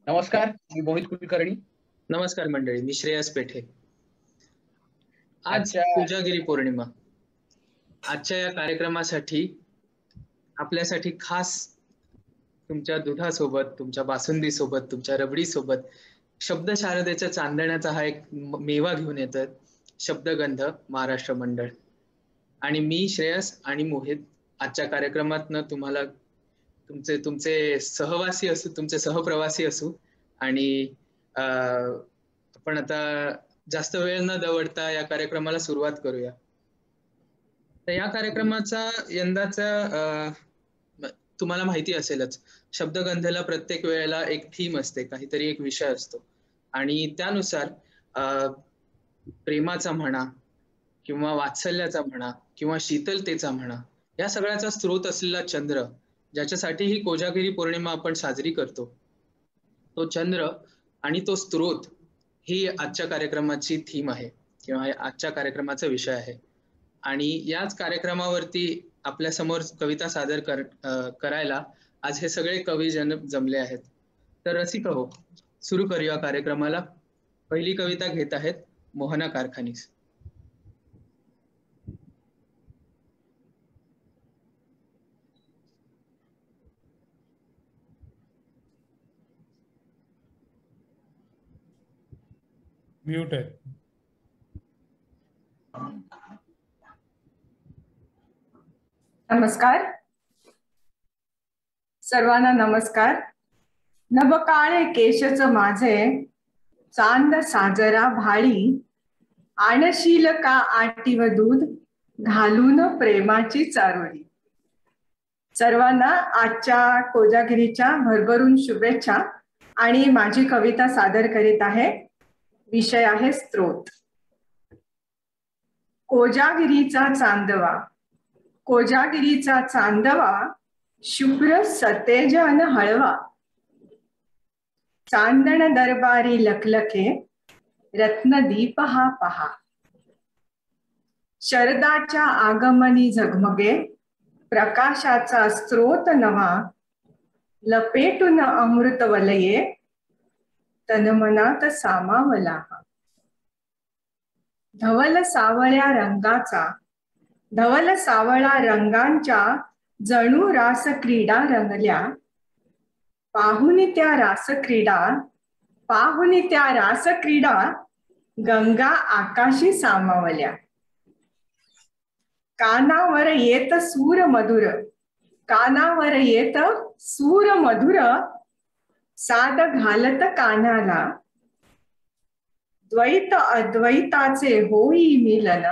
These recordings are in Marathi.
नमस्कार, मी मोहित कुलकर्णी. नमस्कार मंडळी, मी श्रेयस पेठे. आज कोजागिरी पौर्णिमा. आजच्या या कार्यक्रमासाठी आपल्यासाठी खास तुमच्या दुधासोबत, तुमच्या बासुंदीसोबत, तुमच्या रबडीसोबत शब्द शारदेच्या चांदण्याचा हा एक मेवा घेऊन येतोय, शब्दगंध महाराष्ट्र मंडळ. आणि मी श्रेयस आणि मोहित आजच्या कार्यक्रमातनं तुम्हाला तुमचे सहवासी असू, तुमचे सहप्रवासी असू. आणि आपण आता जास्त वेळ न दवडता या कार्यक्रमाला सुरुवात करूया. तर या कार्यक्रमाचा यंदाचा तुम्हाला माहिती असेलच, शब्दगंधेला प्रत्येक वेळेला एक थीम असते, काहीतरी एक विषय असतो. आणि त्यानुसार प्रेमाचा म्हणा किंवा वात्सल्याचा म्हणा किंवा शीतलतेचा म्हणा, या सगळ्याचा स्रोत असलेला चंद्र, ज्याच्यासाठी ही कोजागिरी पौर्णिमा आपण साजरी करतो, तो चंद्र आणि तो स्रोत ही आजच्या कार्यक्रमाची थीम आहे किंवा आजच्या कार्यक्रमाचा विषय आहे. आणि याच कार्यक्रमावरती आपल्या समोर कविता सादर करायला आज हे सगळे कवी जन जमले आहेत. तर रसिक हो, सुरू करूया कार्यक्रमाला. पहिली कविता घेत आहेत मोहना कारखानीस. म्यूट आहे. नमस्कार सर्वांना. नमस्कार. नभ काळे केशच माझे, चांद साजरा भाळी, आणशील का आटीव दूध, घालून प्रेमाची चारोळी. सर्वांना आजच्या कोजागिरीच्या भरभरून शुभेच्छा. आणि माझी कविता सादर करीत आहे. विषय आहे स्त्रोत. कोजागिरीचा चांदवा, कोजागिरीचा चांदवा, शुभ्र सतेज अन हळवा. चांदण दरबारी लखलखे, रत्नदीप हा पहा. शरदाच्या आगमनी झगमगे, प्रकाशाचा स्त्रोत नवा. लपेटून अमृत वलये, तनमनात सामावला. धवल सावळ्या रंगाचा, धवल सावळा रंगांच्या जणू रास क्रीडा रंगल्या. पाहुनी त्या रास क्रीडा, पाहुनी त्या रास क्रीडा, गंगा आकाशी सामावल्या. कानावर येत सूर मधुर, कानावर येत सूर मधुर, साद घालत कानाला. द्वैत अद्वैताचे होई मिलन,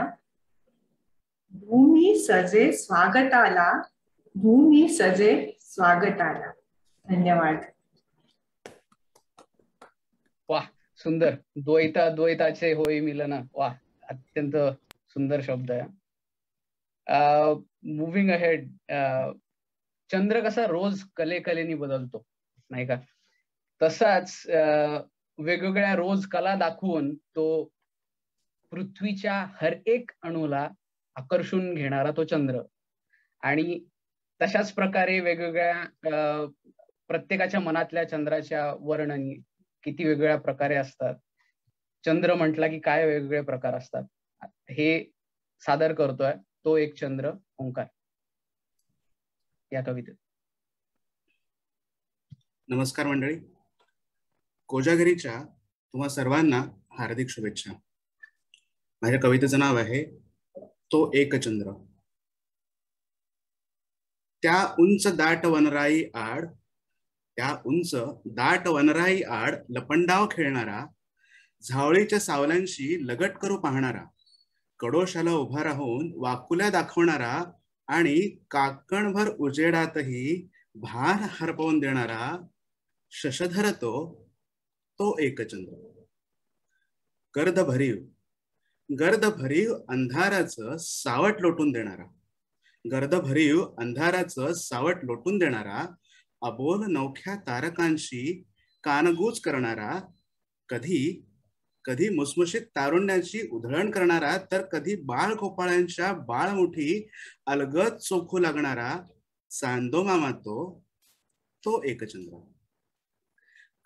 भूमी सजे स्वागताला, भूमी सजे स्वागताला. धन्यवाद. वाह, सुंदर. द्वैत अद्वैताचे होई मिलन. वाह, अत्यंत सुंदर शब्द आहे. Moving ahead. चंद्र कसा रोज कलेनी बदलतो, नाही का? तसाच वेगवेगळ्या रोज कला दाखवून तो पृथ्वीच्या हर एक अणूला आकर्षून घेणारा तो चंद्र. आणि तशाच प्रकारे वेगवेगळ्या प्रत्येकाच्या मनातल्या चंद्राच्या वर्णनी किती वेगवेगळ्या प्रकारे असतात. चंद्र म्हटला की काय वेगवेगळे प्रकार असतात, हे सादर करतोय तो एक चंद्र, ओंकार, या कवितेत. नमस्कार मंडळी. कोजागिरीच्या तुम्हा सर्वांना हार्दिक शुभेच्छा. माझ्या कवितेचं नाव आहे तो एक चंद्र. त्या उंच दाट वनराई आड, त्या उंच दाट वनराई आड लपंडाव खेळणारा, झावळीच्या सावलांशी लगट करू पाहणारा, कडोशाला उभा राहून वाकुल्या दाखवणारा आणि काकणभर उजेडातही भान हरपवून देणारा शशधर तो एक चंद्र. गर्द भरीव अंधाराचं सावट लोटून देणारा, गर्द भरीव अंधाराचं सावट लोटून देणारा, अबोल नवख्या तारकांशी कानगूच करणारा, कधी कधी मुसमुशीत तारुण्याची उधळण करणारा, तर कधी बाळ गोपाळांच्या बाळमुठी अलगद चोखू लागणारा चांदो मामा तो एक चंद्र.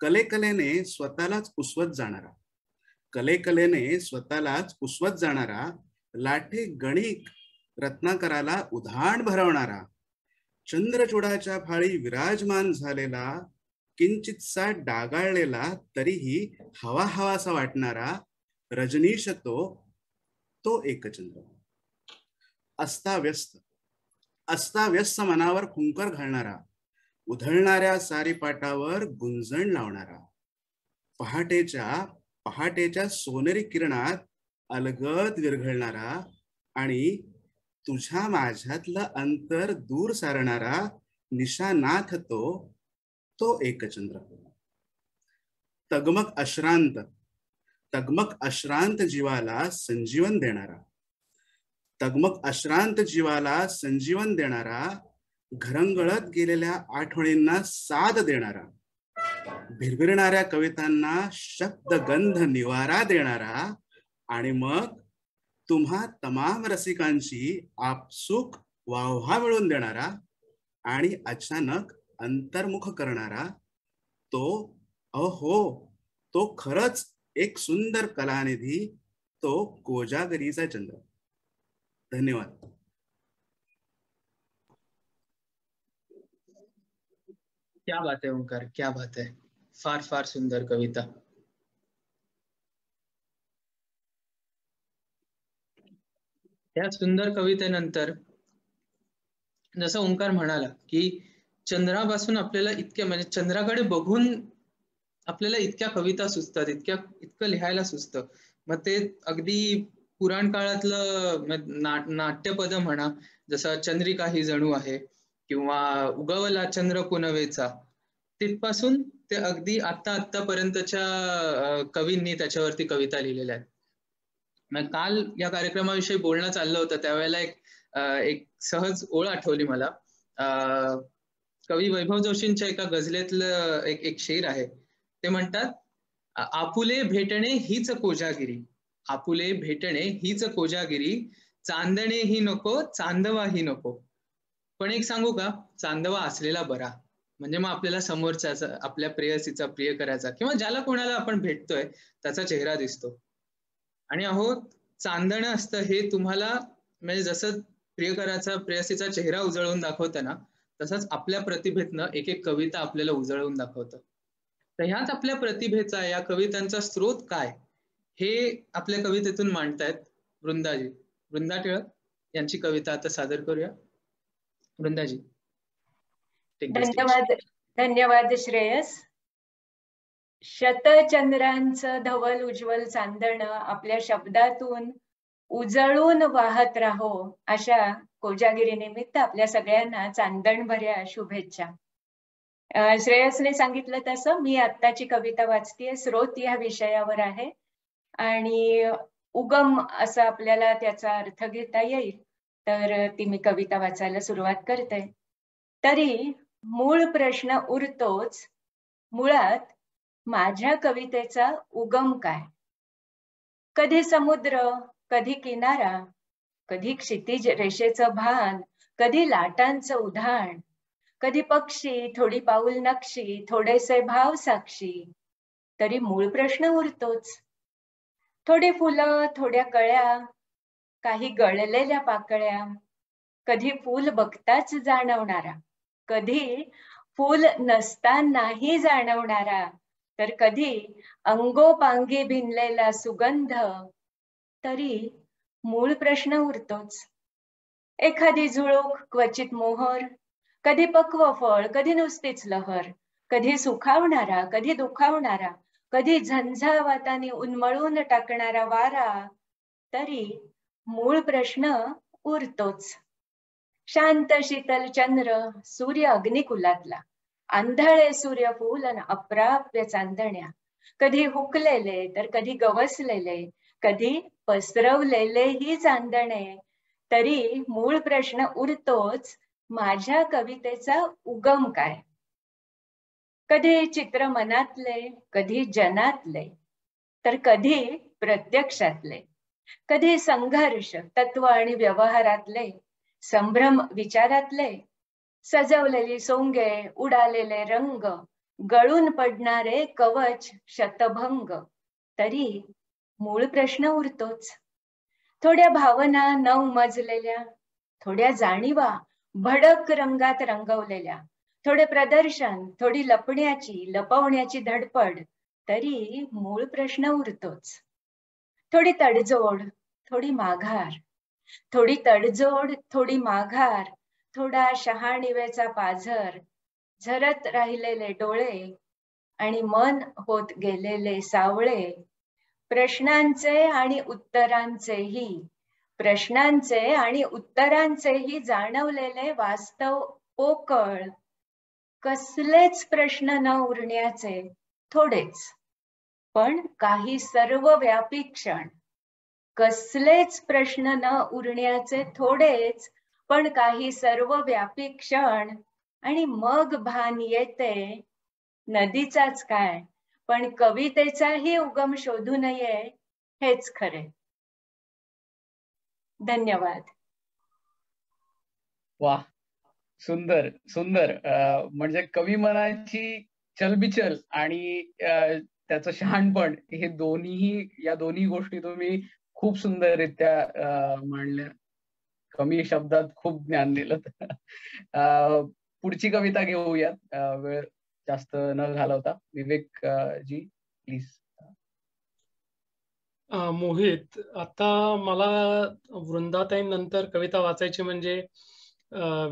कलेकलेने स्वतःलाच उसवत जाणारा, कलेकलेने स्वतःलाच उसवत जाणारा, लाठे गणिक रत्नाकराला उधाण भरवणारा, चंद्रचूडाच्या फाळी विराजमान झालेला, किंचितसा डागाळलेला तरीही हवा हवासा वाटणारा रजनीश तो एकचंद्र. अस्ताव्यस्त अस्ताव्यस्त मनावर खुंकर घालणारा, उधळणाऱ्या सारीपाटावर गुंजण लावणारा, पहाटेच्या सोनेरी किरणात अलगद विरघळणारा आणि तुझ्या माझ्यातलं अंतर दूर सारणारा निशानाथ तो एकचंद्र. तगमग अश्रांत जीवाला संजीवन देणारा, तगमग अश्रांत जीवाला संजीवन देणारा, घरंगळत गेलेल्या आठवणींना साद देणारा, भिरभिरणाऱ्या कवितांना शब्दगंध निवारा देणारा आणि मग तुम्हा तमाम रसिकांची आपसूक वाव्हा मिळवून देणारा आणि अचानक अंतर्मुख करणारा तो खरंच एक सुंदर कलानिधी, तो कोजागरीचा चंद्र. धन्यवाद. क्या बात है ओंकार, क्या बात है. फार फार सुंदर कविता. त्या सुंदर कवितेनंतर जसं ओंकार म्हणाला की चंद्रापासून आपल्याला इतक्या म्हणजे चंद्राकडे बघून आपल्याला इतक्या कविता सुचतात, इतकं लिहायला सुचतं. मग ते अगदी पुराण काळातलं नाट्यपद म्हणा, जसं चंद्रिका ही जणू आहे किंवा उगवला चंद्र पुनवेचा, तिथपासून ते अगदी आतापर्यंतच्या कवींनी त्याच्यावरती कविता लिहिलेल्या आहेत. मग काल या कार्यक्रमाविषयी बोलणं चाललं होतं त्यावेळेला एक सहज ओळ आठवली मला. कवी वैभव जोशींच्या एका गझलेतलं एक शेर आहे. ते म्हणतात, आपुले भेटणे हीच कोजागिरी, आपुले भेटणे हीच कोजागिरी, चांदणे ही नको चांदवा ही नको. पण एक सांगू का, चांदवा असलेला बरा. म्हणजे मग आपल्याला समोरच्याचा, आपल्या प्रेयसीचा, प्रियकराचा किंवा ज्याला कोणाला आपण भेटतोय त्याचा चेहरा दिसतो. आणि अहो चांदणं असतं हे तुम्हाला, म्हणजे जसं प्रियकराचा, प्रेयसीचा चेहरा उजळवून दाखवतं ना, तसंच आपल्या प्रतिभेतनं एक एक कविता आपल्याला उजळवून दाखवतं. तर ह्याच आपल्या प्रतिभेचा, या कवितांचा स्रोत काय हे आपल्या कवितेतून मांडतायत वृंदा टिळक यांची कविता आता सादर करूया. वृंदाजी. धन्यवाद श्रेयस. शतचंद्रांचं धवल उज्ज्वल चांदणं आपल्या शब्दातून उजळून वाहत राहो, अशा कोजागिरी निमित्त आपल्या सगळ्यांना चांदणभऱ्या शुभेच्छा. श्रेयसने सांगितलं तसं मी आत्ताची कविता वाचतेय. स्रोत या विषयावर आहे आणि उगम असं आपल्याला त्याचा अर्थ घेता येईल, तर ती मी कविता वाचायला सुरुवात करते. तरी मूळ प्रश्न उरतोच, मुळात माझ्या कवितेचा उगम काय? कधी समुद्र, कधी किनारा, कधी क्षितिज रेषेचं भान, कधी लाटांचं उधाण, कधी पक्षी, थोडी पाऊल नक्षी, थोडेसे भाव साक्षी. तरी मूळ प्रश्न उरतोच. थोडी फुलं, थोड्या कळ्या, काही गळलेल्या पाकळ्या, कधी फूल बघताच जाणवणारा, कधी फूल नसतानाही जाणवणारा, तर कधी अंगोपांगी भिनलेला सुगंध. तरी मूळ प्रश्न उरतोच. एखादी झुळूक, क्वचित मोहर, कधी पक्व फळ, कधी नुसतीच लहर, कधी सुखावणारा, कधी दुखावणारा, कधी झंझावाताने उन्मळून टाकणारा वारा. तरी मूळ प्रश्न उरतोच. शांत शीतल चंद्र, सूर्य अग्निकुलातला, आंधळे सूर्यफूल आणि अप्राप्य चांदण्या, कधी हुकलेले तर कधी गवसलेले, कधी पसरवलेलेही चांदणे. तरी मूळ प्रश्न उरतोच, माझ्या कवितेचा उगम काय? कधी चित्र मनातले, कधी जनातले, तर कधी प्रत्यक्षातले, कधी संघर्ष तत्व आणि व्यवहारातले, संभ्रम विचारातले, सजवलेली सोंगे, उडालेले रंग, गळून पडणारे कवच शतभंग, तरी मूळ प्रश्न उरतोच. थोड्या भावना न उमजलेल्या, थोड्या जाणीवा भडक रंगात रंगवलेल्या, थोडे प्रदर्शन, थोडी लपवण्याची धडपड, तरी मूळ प्रश्न उरतोच. थोडी तडजोड, थोडी माघार, थोडी तडजोड, थोडी माघार, थोडा शहाणिवेचा पाझर, झरत राहिलेले डोळे आणि मन होत गेलेले सावळे, प्रश्नांचे आणि उत्तरांचेही जाणवलेले वास्तव पोकळ, कसलेच प्रश्न न उरण्याचे थोडेच पण काही सर्वव्यापी क्षण, कसलेच प्रश्न न उरण्याचे थोडेच पण काही सर्वव्यापी क्षण, आणि मग भान येते नदीचाच काय पण कवितेचाही उगम शोधू नये हेच खरे. धन्यवाद. वाह, सुंदर सुंदर. म्हणजे कवी मनाची चलबिचल आणि त्याचं शहाणपण, हे या दोन्ही गोष्टी तुम्ही खूप सुंदररित्या मांडल्या. कमी शब्दात खूप ज्ञान दिलं. पुढची कविता घेऊयात वेळ जास्त न घालवता. विवेक जी प्लीज. मोहित, आता मला वृंदाताई नंतर कविता वाचायची म्हणजे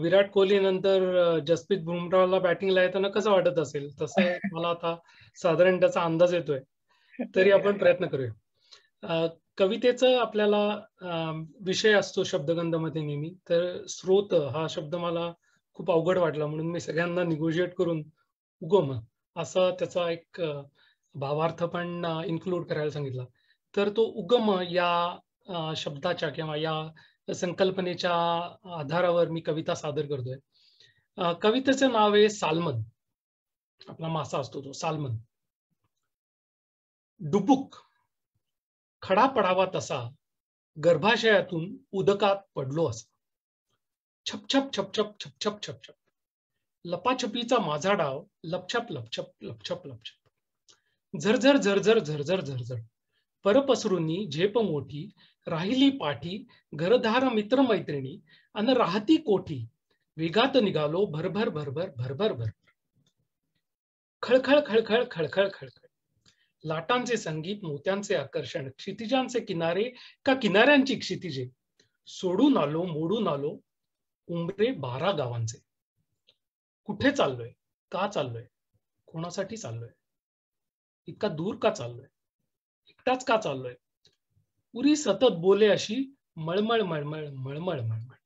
विराट कोहली नंतर जसप्रीत बुमराहला बॅटिंगला येताना कसं वाटत असेल, तसं मला आता साधारण त्याचा अंदाज येतोय. तरी आपण प्रयत्न करूया. कवितेचं आपल्याला विषय असतो शब्दगंधामध्ये नेहमी, तर स्रोत हा शब्द मला खूप अवघड वाटला, म्हणून मी सगळ्यांना निगोशिएट करून उगम असा त्याचा एक भावार्थ पण इन्क्लूड करायला सांगितला. तर तो उगम या शब्दाच्या किंवा या संकल्पनेच्या आधारावर मी कविता सादर करतोय. कवितेचं नाव आहे साल्मन. आपला मासा असतो तो साल्मन. डुबुक खडा पडावा तसा गर्भाशयातून उदकात पडलो असा. छपछप छपछप छपछप छपछप लपाछपीचा माझा डाव लपछप लपछप लपछप लपछप झरझर झरझर झरझर झरझर परपसरूंनी झेप मोठी राहिली पाठी घरधार मित्र मैत्रिणी अन राहती कोठी वेगात निघालो भरभर भरभर भरभर भर. खळखळ खळखळ खळखळ खळखळ लाटांचे संगीत, मोत्यांचे आकर्षण, क्षितिजांचे किनारे का किनाऱ्यांची क्षितिजे, सोडून आलो मोडून आलो उंबरे 12 गावांचे. कुठे चाललोय, का चाललोय, कोणासाठी चाललोय, इतका दूर का चाललोय, एकटाच का चाललोय, पुरी सतत बोले अशी मळमळ मळमळ मळमळ मळमळ.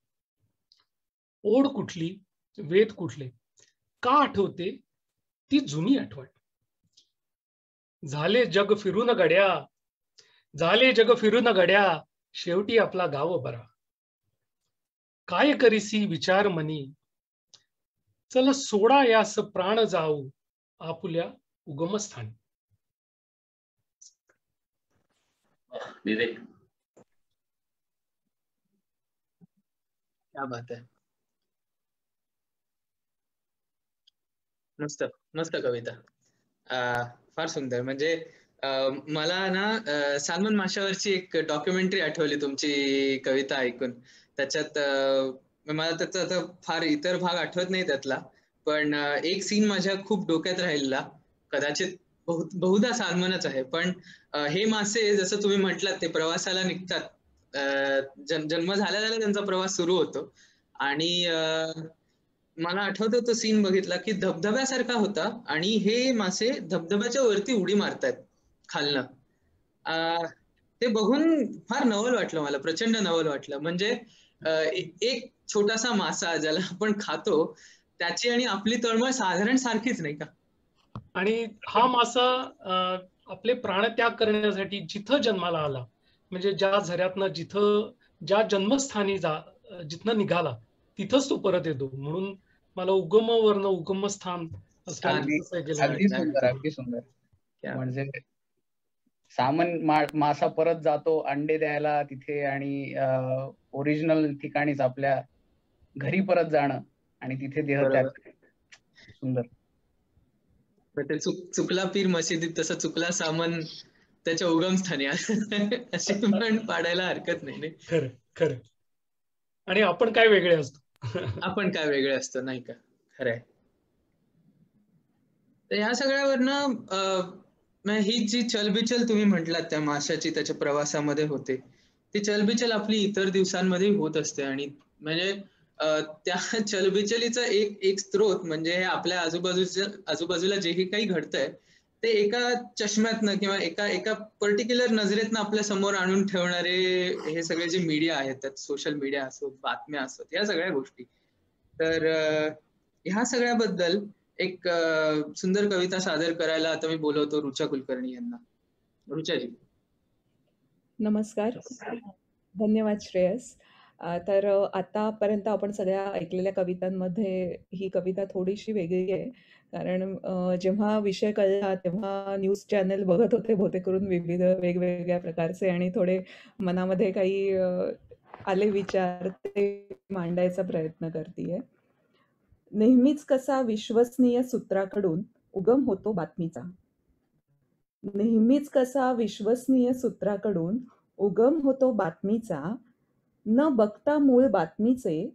ओढ कुठली, वेद कुठले, का आठवते ती जुनी आठवण. झाले जग फिरून गड्या, झाले जग फिरून गड्या, शेवटी आपला गाव बरा. काय करीसी विचार मनी, चल सोडा यास प्राण जाऊ आपुल्या उगमस्थानी. विवेक, क्या बात आहे. मस्त मस्त कविता. फार सुंदर. म्हणजे मला ना साल्मन माशावरची एक डॉक्युमेंटरी आठवली तुमची कविता ऐकून. त्याच्यात मला त्याचा आता फार इतर भाग आठवत नाही त्यातला, पण एक सीन माझ्या खूप डोक्यात राहिलेला. कदाचित बहुधा साल्मनच आहे, पण हे मासे जसं तुम्ही म्हटलात ते प्रवासाला निघतात. जन्म झाल्या त्यांचा प्रवास सुरू होतो आणि मला आठवतं तो सीन बघितला की धबधब्यासारखा होता आणि हे मासे धबधब्याच्या वरती उडी मारतायत खालनं. ते बघून फार नवल वाटलं मला, प्रचंड नवल वाटलं. म्हणजे एक छोटासा मासा ज्याला आपण खातो त्याची आणि आपली तळमळ साधारण सारखीच, नाही का? आणि हा मासा आपले प्राणत्याग करण्यासाठी जिथं जन्माला आला, म्हणजे ज्या झऱ्यातनं ज्या जन्मस्थानी जिथनं निघाला तिथंच तो परत येतो. म्हणून मला उगमवर्ण उगमस्थान अगदी सुंदर, अगदी सुंदर. म्हणजे मासा परत जातो अंडे द्यायला तिथे आणि ओरिजिनल ठिकाणीच आपल्या घरी परत जाणं आणि तिथे देहत्याग. सुंदर. चुकला पीर मशिदीत तसं चुकला सामान त्याच्या उगमस्थानी अशी पण पाडायला हरकत नाही. खरं खरं. आणि आपण काय वेगळे असतो. आपण काय वेगळे असतो नाही का. खरंय. तर ह्या सगळ्यावरनं ही जी चलबिचल तुम्ही म्हटलात त्या माशाची त्याच्या प्रवासामध्ये होते, ती चलबिचल आपली इतर दिवसांमध्ये होत असते. आणि म्हणजे त्या चलबिचलीचा एक स्रोत म्हणजे हे आपल्या आजूबाजूला जेही काही घडतंय ते एका चष्म्यातनं किंवा एका पर्टिक्युलर नजरेतनं आपल्या समोर आणून ठेवणारे हे सगळे जे मीडिया आहेत, त्यात सोशल मीडिया असो, बातम्या असो, या सगळ्या गोष्टी. तर ह्या सगळ्याबद्दल एक सुंदर कविता सादर करायला आता मी बोलवतो रुचा कुलकर्णी यांना. रुचाजी. नमस्कार. धन्यवाद श्रेयस. तर आतापर्यंत आपण सगळ्या ऐकलेल्या कवितांमध्ये ही कविता थोडीशी वेगळी आहे, कारण जेव्हा विषय कळला तेव्हा न्यूज चॅनल बघत होते बहुतेक करून विविध वेगवेगळ्या प्रकारचे, आणि थोडे मनामध्ये काही आले विचार ते मांडायचा प्रयत्न करतेय. नेहमीच कसा विश्वसनीय सूत्राकडून उगम होतो बातमीचा, नेहमीच कसा विश्वसनीय सूत्राकडून उगम होतो बातमीचा, न बघता मूळ बातमीचे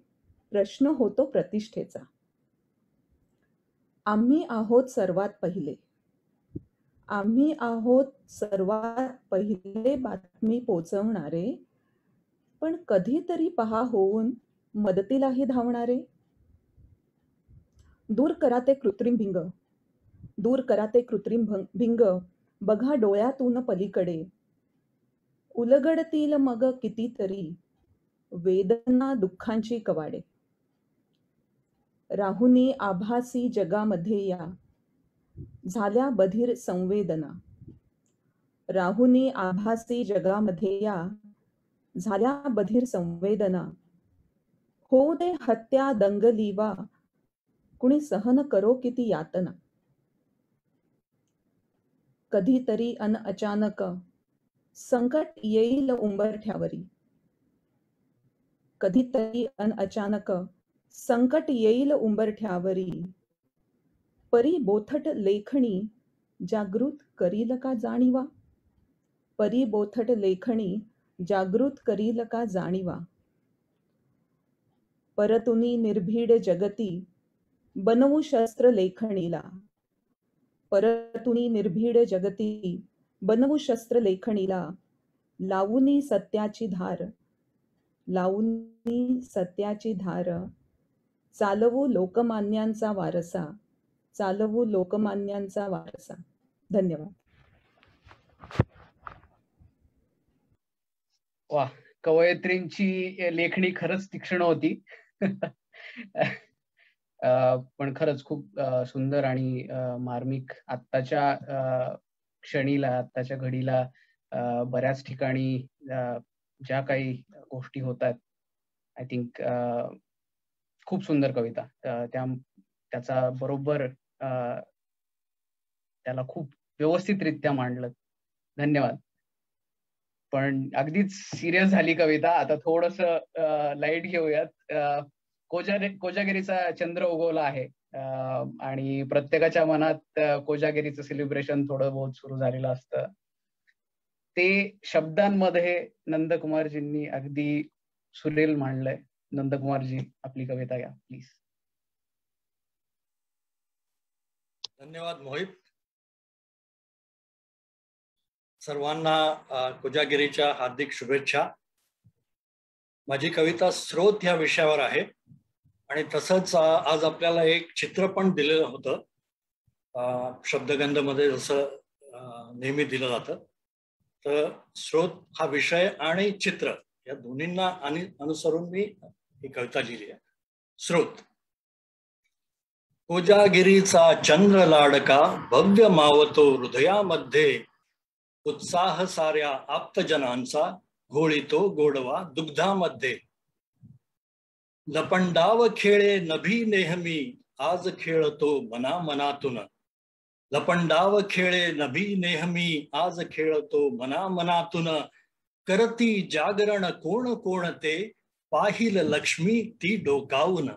प्रश्न होतो प्रतिष्ठेचा. आम्ही आहोत सर्वात पहिले, आम्ही आहोत सर्वात पहिले बातमी पोचवणारे, पण कधीतरी पहा होऊन मदतीलाही धावणारे. दूर करा ते कृत्रिम भिंग, दूर करा ते कृत्रिम भिंग, बघा डोळ्यातून पलीकडे, उलगडतील मग कितीतरी वेदना दुःखांची कवाडे. राहुनी आभासी जगामध्ये या झाल्या बधीर संवेदना, राहुनी आभासी जगामध्ये या झाल्या बधीर संवेदना, होऊ दे हत्या दंगलीवा कुणी सहन करो किती यातना. कधीतरी अचानक संकट येईल उंबरठ्यावरी, कधीतरी अचानक संकट येईल उंबरठ्यावरी, परी बोथट लेखणी जागृत करील का जाणीवा, परी बोथट लेखणी जागृत करील का जाणीवा. परतुनी निर्भीड जगती बनवू शस्त्र लेखणीला, परतुनी निर्भीड जगती बनवू शस्त्र लेखणीला, लावूनी सत्याची धार, लावूनी सत्याची धार, चालवू लोकमान्यांचा वारसा, चालवू लोकमान्यांचा वारसा. धन्यवाद. वा, कवयित्रींची लेखणी खरंच तीक्ष्ण होती. पण खरंच खूप सुंदर आणि मार्मिक. आत्ताच्या क्षणीला, आत्ताच्या घडीला बऱ्याच ठिकाणी ज्या काही गोष्टी होत आहेत, आय थिंक खूप सुंदर कविता. त्याचा बरोबर त्याला खूप व्यवस्थितरित्या मांडलं. धन्यवाद. पण अगदीच सिरियस झाली कविता. आता थोडस लाईट घेऊयात. कोजागिरीचा चंद्र उगवला आहे आणि प्रत्येकाच्या मनात कोजागिरीचं सेलिब्रेशन थोडं बहुत सुरू झालेलं असतं. ते शब्दांमध्ये नंदकुमारजींनी अगदी सुरेल मांडलंय. नंदकुमारजी, आपली कविता घ्या प्लीज. धन्यवाद मोहित. सर्वांना कोजागिरीच्या हार्दिक शुभेच्छा. माझी कविता स्रोत ह्या विषयावर आहे आणि तसंच आज आपल्याला एक चित्र पण दिलेलं होतं शब्दगंध मध्ये, जसं नेहमी दिलं जातं. तर स्रोत हा विषय आणि चित्र या दोन्हींना अनुसरून मी ही कविता लिहिली आहे. स्रोत. कोजागिरीचा चंद्र लाडका भव्य मावतो हृदयामध्ये, उत्साह साऱ्या आप्तजनांचा घोळीतो गोडवा दुग्धामध्ये. लपंडाव खेळे नभी नेहमी आज खेळतो मना मनातून, लपंडाव खेळे नभी नेहमी आज खेळतो मना मनातून. करती जागरण कोण कोणते पाहिल लक्ष्मी ती डोकावून.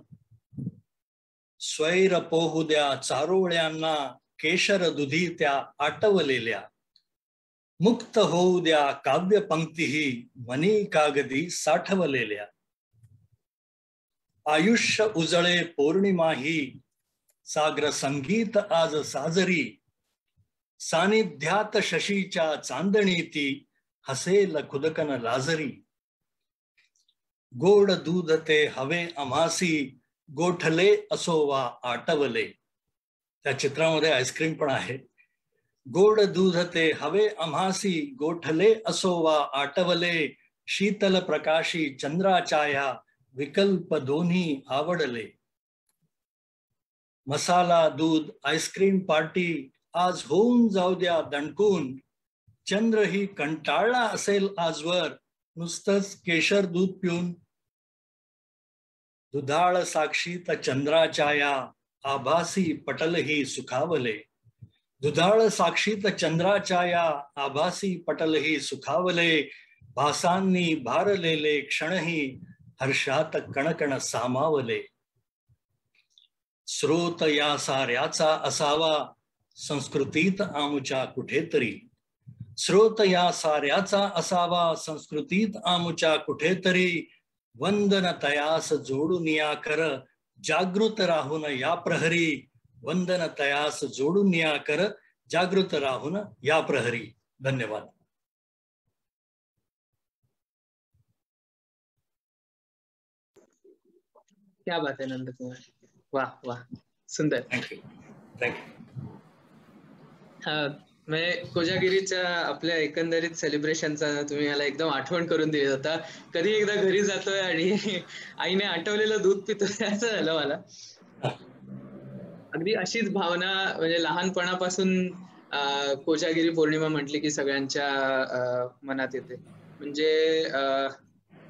स्वैर पोहू द्या चारोळ्यांना केशर दुधी त्या आटवलेल्या, मुक्त होऊ द्या काव्य पंक्तीही मनी कागदी साठवलेल्या. आयुष्य उजळे पौर्णिमाही सागर संगीत आज साजरी, सानिध्यात शशीच्या चांदणी ती हसेल खुदकन लाजरी. गोड दूध ते हवे आम्हासी गोठले असोवा आटवले. त्या चित्रामध्ये आईस्क्रीम पण आहे. गोड दूध ते हवे आम्हासी गोठले असोवा आटवले, शीतल प्रकाशी चंद्राचाया विकल्प दोन्ही आवडले. मसाला दूध आईस्क्रीम पार्टी आज होऊन जाऊ द्या दणकून, चंद्र ही कंटाळला असेल आजवर नुसतंच केशर दूध पिऊन. दुधाळ साक्षीत चंद्राचाया आभासी पटल ही सुखावले. दुधाळ साक्षीत चंद्राचाया आभासी पटल ही सुखावले, भासांनी भारलेले क्षणही हर्षात कणकण सामावले. स्रोत या साऱ्याचा असावा संस्कृतीत आमुच्या कुठेतरी, स्रोत या साऱ्याचा असावा संस्कृतीत आमुच्या कुठेतरी. वंदन तयास जोडून या कर जागृत राहून या प्रहरी, वंदन तयास जोडून या कर जागृत राहून या प्रहरी. धन्यवाद. क्या बात है नंदकुमार, वाह वाह, सुंदर. Thank you thank you. कोजागिरीच्या आपल्या एकंदरीत सेलिब्रेशनचा तुम्ही मला एकदम आठवण करून दिली होता. कधी एकदा घरी जातोय आणि आईने आठवलेलं दूध पितोय असं झालं मला. अगदी अशीच भावना म्हणजे लहानपणापासून कोजागिरी पौर्णिमा म्हटली की सगळ्यांच्या मनात येते. म्हणजे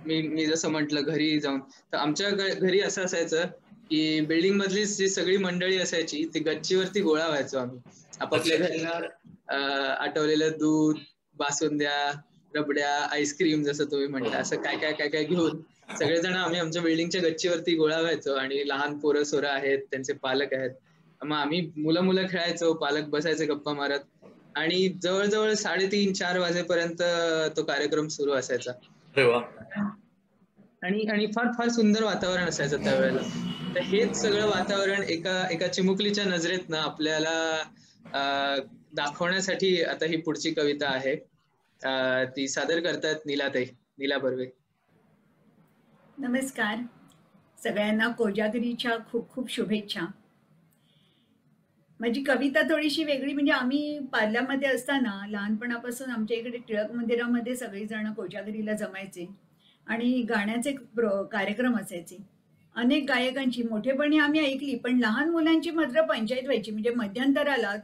मी जसं म्हटलं घरी जाऊन, तर आमच्या घरी असं असायचं की बिल्डिंग मधली जी सगळी मंडळी असायची ती गच्चीवरती गोळा व्हायचो आम्ही. आपापल्या घरला आठवलेलं दूध, बासुंद्या, रबड्या, आईस्क्रीम जसं तुम्ही म्हटलं, असं काय काय काय काय घेऊन सगळेजण आम्ही आमच्या बिल्डिंगच्या गच्चीवरती गोळा व्हायचो. आणि लहान पोरं सोरं आहेत, त्यांचे पालक आहेत, मग आम्ही मुलं खेळायचो, पालक बसायचे गप्पा मारत. आणि जवळजवळ 3:30-4 वाजेपर्यंत तो कार्यक्रम सुरू असायचा. आणि फार फार सुंदर वातावरण असायचं त्यावेळेला. तर हेच सगळं वातावरण एका चिमुकलीच्या नजरेतनं आपल्याला दाखवण्यासाठी आता ही पुढची कविता आहे. ती सादर करतात नीला बर्वे. नमस्कार सगळ्यांना, कोजागिरीच्या खूप खूप शुभेच्छा. माझी कविता थोडीशी वेगळी, म्हणजे आम्ही पार्ल्यामध्ये असताना लहानपणापासून आमच्या इकडे टिळक मंदिरामध्ये सगळेजण कोजागिरीला जमायचे आणि गाण्याचे कार्यक्रम असायचे. अनेक गायकांची मोठेपणी आम्ही ऐकली, पण लहान मुलांची मात्र पंचायत व्हायची. म्हणजे मध्यंतराला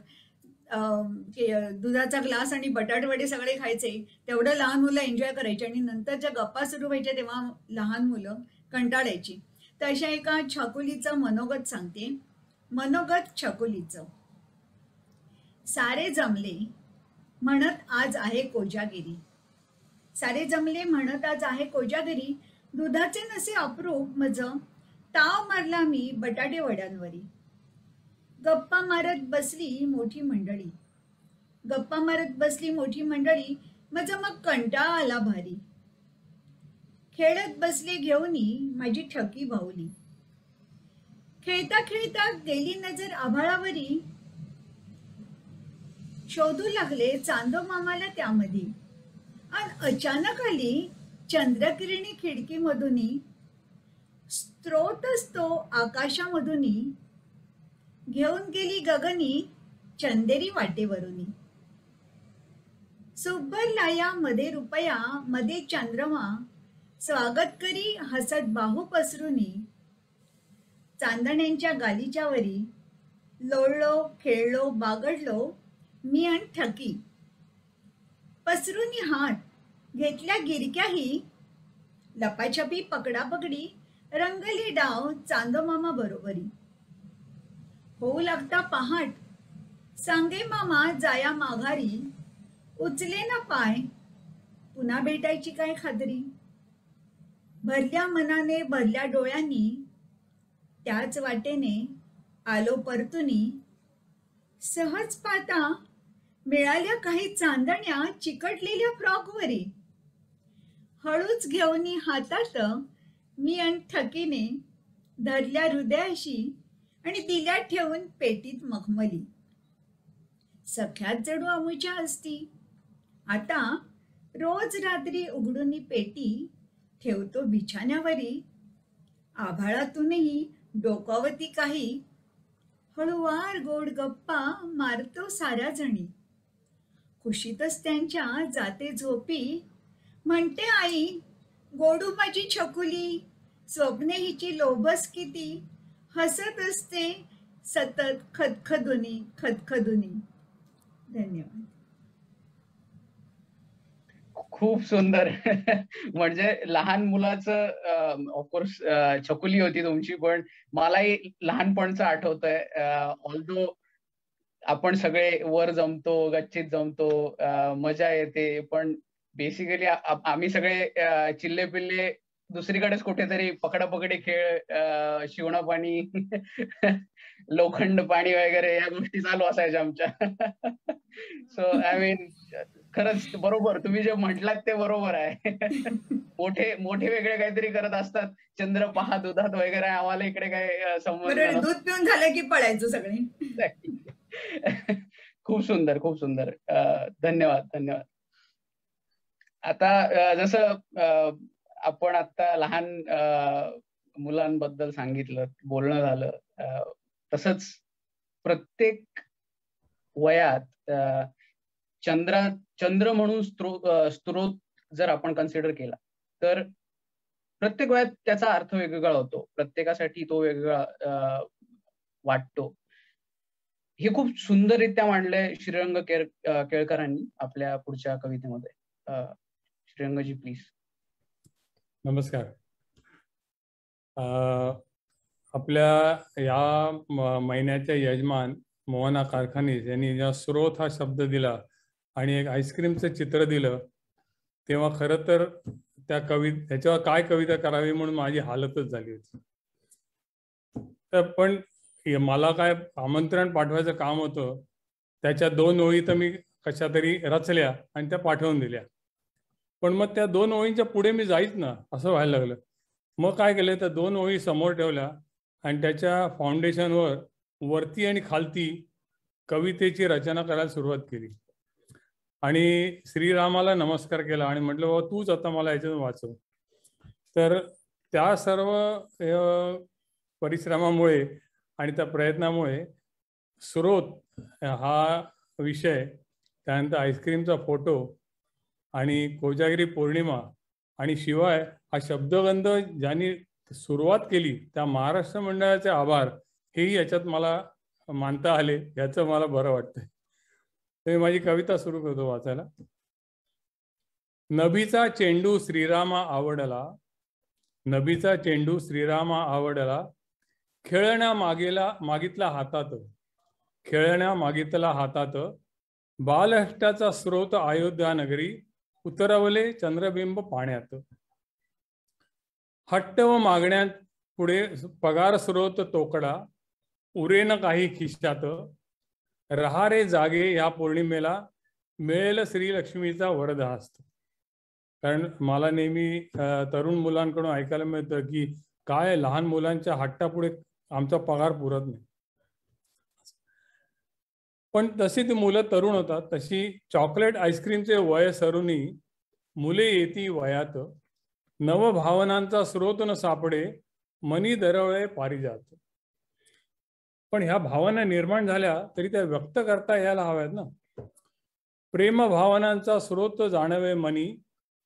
दुधाचा ग्लास आणि बटाटवडे सगळे खायचे, तेवढं लहान मुलं एन्जॉय करायची. आणि नंतरच्या गप्पा सुरू व्हायच्या तेव्हा लहान मुलं कंटाळायची. तर अशा एका छकुलीचं मनोगत सांगते. मनोगत छकुलीचं. सारे जमले म्हणत आज आहे कोजागिरी, सारे जमले म्हणत आज आहे कोजागिरी, दुधाचे नसे अप्रूप मज ताव मारला मी बटाटे वड्यांवरी. गप्पा मारत बसली मोठी मंडळी, गप्पा मारत बसली मोठी मंडळी, मज मग कंटाळा आला भारी. खेळत बसले घेऊनी माझी ठकी भाऊली, खेळता खेळता गेली नजर आभाळावरी. शोधू लागले चांदो मामाला त्यामध्ये, आणि अचानक आली चंद्रकिरणी खिडकीमधूनी, स्त्रोत असतो आकाशामधूनी, घेऊन गेली गगनी चंदेरी वाटेवरूनी. सुब्बर या मध्ये रुपया मध्ये चंद्रमा, स्वागत करी हसत बाहू पसरुनी. चांदण्यांच्या गालीच्या वरी लोळलो खेळलो बागडलो मी आणि ठकी. पसरुनी हात घेतल्या गिरक्याही, लपाछपी पकडापकडी रंगली डाव चांदोमामा बरोबरी. होऊ लागता पहाट सांगे मामा जाया माघारी, उचले ना पाय पुन्हा भेटायची काय खात्री. भरल्या मनाने भरल्या डोळ्यांनी त्याच वाटेने आलो परतुनी, सहज पाहता मिळाल्या काही चांदण्या चिकटलेल्या फ्रॉकवरी. हळूच घेऊन हातात मी आणि ठकीने धरल्या हृदयाशी आणि दिल्या ठेवून पेटीत मखमली. सख्यात जणू अमुच्या असती. आता रोज रात्री उघडून पेटी ठेवतो बिछाण्यावरी. आभाळातूनही डोकावती काही हळूवार गोड गप्पा मारतो साऱ्या जणी. खुशीतच त्यांच्या जाते झोपी. म्हणते आई, गोडू माझी छकुली, स्वप्ने हिची लोभस किती. हसत असते सतत खदखदुनी खदखदुनी. धन्यवाद. खूप सुंदर. म्हणजे लहान मुलाचं ऑफकोर्स छकुली होती तुमची, पण मलाही लहानपणचं आठवतंय. ऑल्दो आपण सगळे वर जमतो, गच्चीत जमतो, मजा येते, पण बेसिकली आम्ही सगळे चिल्ले पिल्ले दुसरीकडेच कुठेतरी पकडापकडी खेळ, शिवणं पाणी, लोखंड पाणी वगैरे या गोष्टी चालू असायच्या आमच्या. सो आय मीन खरंच बरोबर तुम्ही जे म्हटलात ते बरोबर आहे. मोठे वेगळे काहीतरी करत असतात. चंद्र पहा दुधात वगैरे, आम्हाला इकडे काय संबंध. दूध पिऊन झालं की पळायचं सगळे. खूप सुंदर, खूप सुंदर. धन्यवाद, धन्यवाद. आता जसं आपण आता लहान मुलांबद्दल सांगितलं, बोलणं झालं, तसंच प्रत्येक वयात चंद्र म्हणून स्त्रोत जर आपण कन्सिडर केला तर प्रत्येक वयात त्याचा अर्थ वेगवेगळा होतो. प्रत्येकासाठी तो वेगवेगळा वाटतो. हे खूप सुंदररित्या मांडलंय श्रीरंग केळकरांनी आपल्या पुढच्या कवितेमध्ये. श्रीरंगजी प्लीज. नमस्कार. आपल्या या महिन्याच्या यजमान मोहना कारखानीस यांनी जेव्हा स्रोत हा शब्द दिला आणि एक आईस्क्रीमचं चित्र दिलं, तेव्हा खरं तर त्याच्यावर काय कविता करावी म्हणून माझी हालतच झाली होती. तर पण मला काय आमंत्रण पाठवायचं काम होतं, त्याच्या 2 ओळी तर मी कशा तरी रचल्या आणि त्या पाठवून दिल्या. पण मग त्या 2 ओळींच्या पुढे मी जाईच ना असं व्हायला लागलं. मग काय केलं, त्या 2 ओळी समोर ठेवल्या आणि त्याच्या फाउंडेशनवर वरती आणि खालती कवितेची रचना करायला सुरुवात केली आणि श्रीरामाला नमस्कार केला आणि म्हटलं बाबा तूच आता मला याच्यातून वाचव. तर त्या सर्व परिश्रमामुळे आणि त्या प्रयत्नामुळे स्रोत हा विषय, त्यानंतर आईस्क्रीमचा फोटो आणि कोजागिरी पौर्णिमा आणि शिवाय हा शब्दगंध ज्यांनी सुरुवात केली त्या महाराष्ट्र मंडळाचे आभार हेही याच्यात मला मानता आले, याचं मला बरं वाटतंय. तर माझी कविता सुरू करतो वाचायला. नभीचा चेंडू श्रीरामा आवडला, नभीचा चेंडू श्रीरामा आवडला, खेळण्या मागितला हातात, खेळण्या मागितला हातात, बालहष्टाचा स्रोत अयोध्या नगरी, उतरवले चंद्रबिंब पाण्यात. हट्ट व मागण्यात पुढे पगार स्रोत तोकडा, उरेन काही खिशात, रहा रे जागे या पौर्णिमेला, मिळेल श्रीलक्ष्मीचा वरदहस्त. कारण मला नेहमी तरुण मुलांकडून ऐकायला मिळतं की काय लहान मुलांच्या हट्टापुढे आमचा पगार पुरत नाही. पण तशी ती मुलं तरुण होतात, तशी चॉकलेट आईस्क्रीमचे वय सरुनी मुले येती वयात, नवभावनांचा स्रोत न सापडे, मनी दरवळे पारिजात. पण ह्या भावना निर्माण झाल्या तरी त्या व्यक्त करता यायला हव्यात ना. प्रेम भावनांचा स्रोत जाणवे मनी,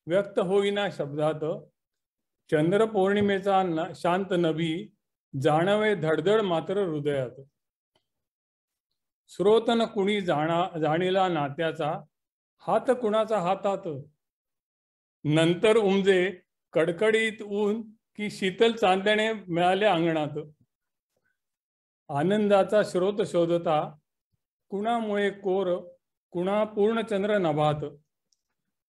व्यक्त होईना शब्दात, चंद्र पौर्णिमेचा शांत नभी, जाणवे धडधड मात्र हृदयात. स्रोत न कुणी जाणीला नात्याचा, हात कुणाचा हातात, नंतर उमजे कडकडीत ऊन की शीतल चांदणे मिळाले अंगणात. आनंदाचा स्रोत शोधता कुणामुळे कोर, कुणा पूर्णचंद्र नभात.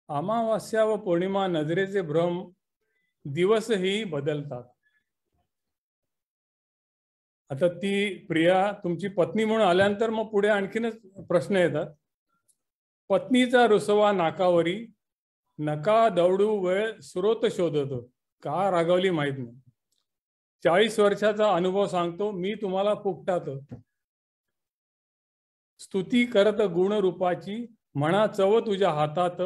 अमावास्या व पौर्णिमा नजरेचे भ्रम, दिवसही बदलतात. आता ती प्रिया तुमची पत्नी म्हणून आल्यानंतर मग पुढे आणखीनच प्रश्न येतात. पत्नीचा रुसवा नाकावरी, नका दौडू वेळ स्रोत शोधतो. का रागावली माहित नाही. 40 वर्षाचा अनुभव सांगतो मी तुम्हाला फुकटात. स्तुती करत गुण रूपाची, म्हणा चव तुझ्या हातात,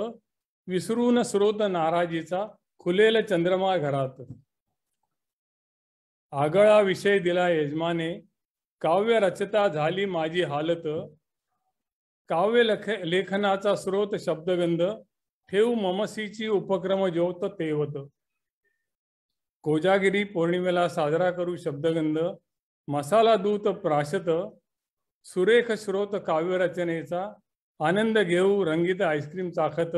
विसरून स्रोत नाराजीचा, खुलेल चंद्रमा घरात. आगळा विषय दिला यजमाने, काव्य रचता झाली माझी हालत. काव्य लेखनाचा स्रोत शब्दगंध, ठेव ममसीची उपक्रम ज्योत तेवत. कोजागिरी पौर्णिमेला साजरा करू शब्दगंध, मसाला दूत प्राशत, सुरेख स्रोत काव्य रचनेचा, आनंद घेऊ रंगीत आईस्क्रीम चाखत,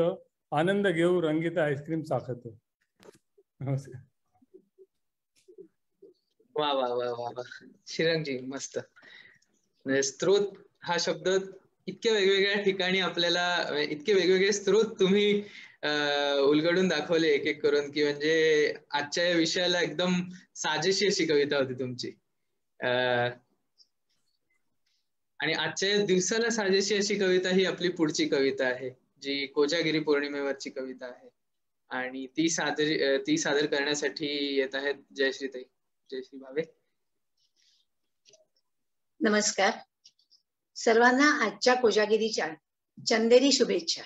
आनंद घेऊ रंगीत आईस्क्रीम चाखत. नमस्कार. वा वा वा वा वा, श्रीरंगजी मस्त. स्त्रोत हा शब्द इतक्या वेगवेगळ्या ठिकाणी आपल्याला, इतके वेगवेगळे स्त्रोत तुम्ही उलगडून दाखवले एक एक करून, की म्हणजे आजच्या या विषयाला एकदम साजेशी अशी कविता होती तुमची. आणि आजच्या दिवसाला साजेशी अशी कविता ही आपली पुढची कविता आहे, जी कोजागिरी पौर्णिमेवरची कविता आहे. आणि ती सादर करण्यासाठी येत आहेत जयश्रीताई. जयश्री भावे. नमस्कार सर्वांना. आजच्या कोजागिरीच्या चंदेरी शुभेच्छा.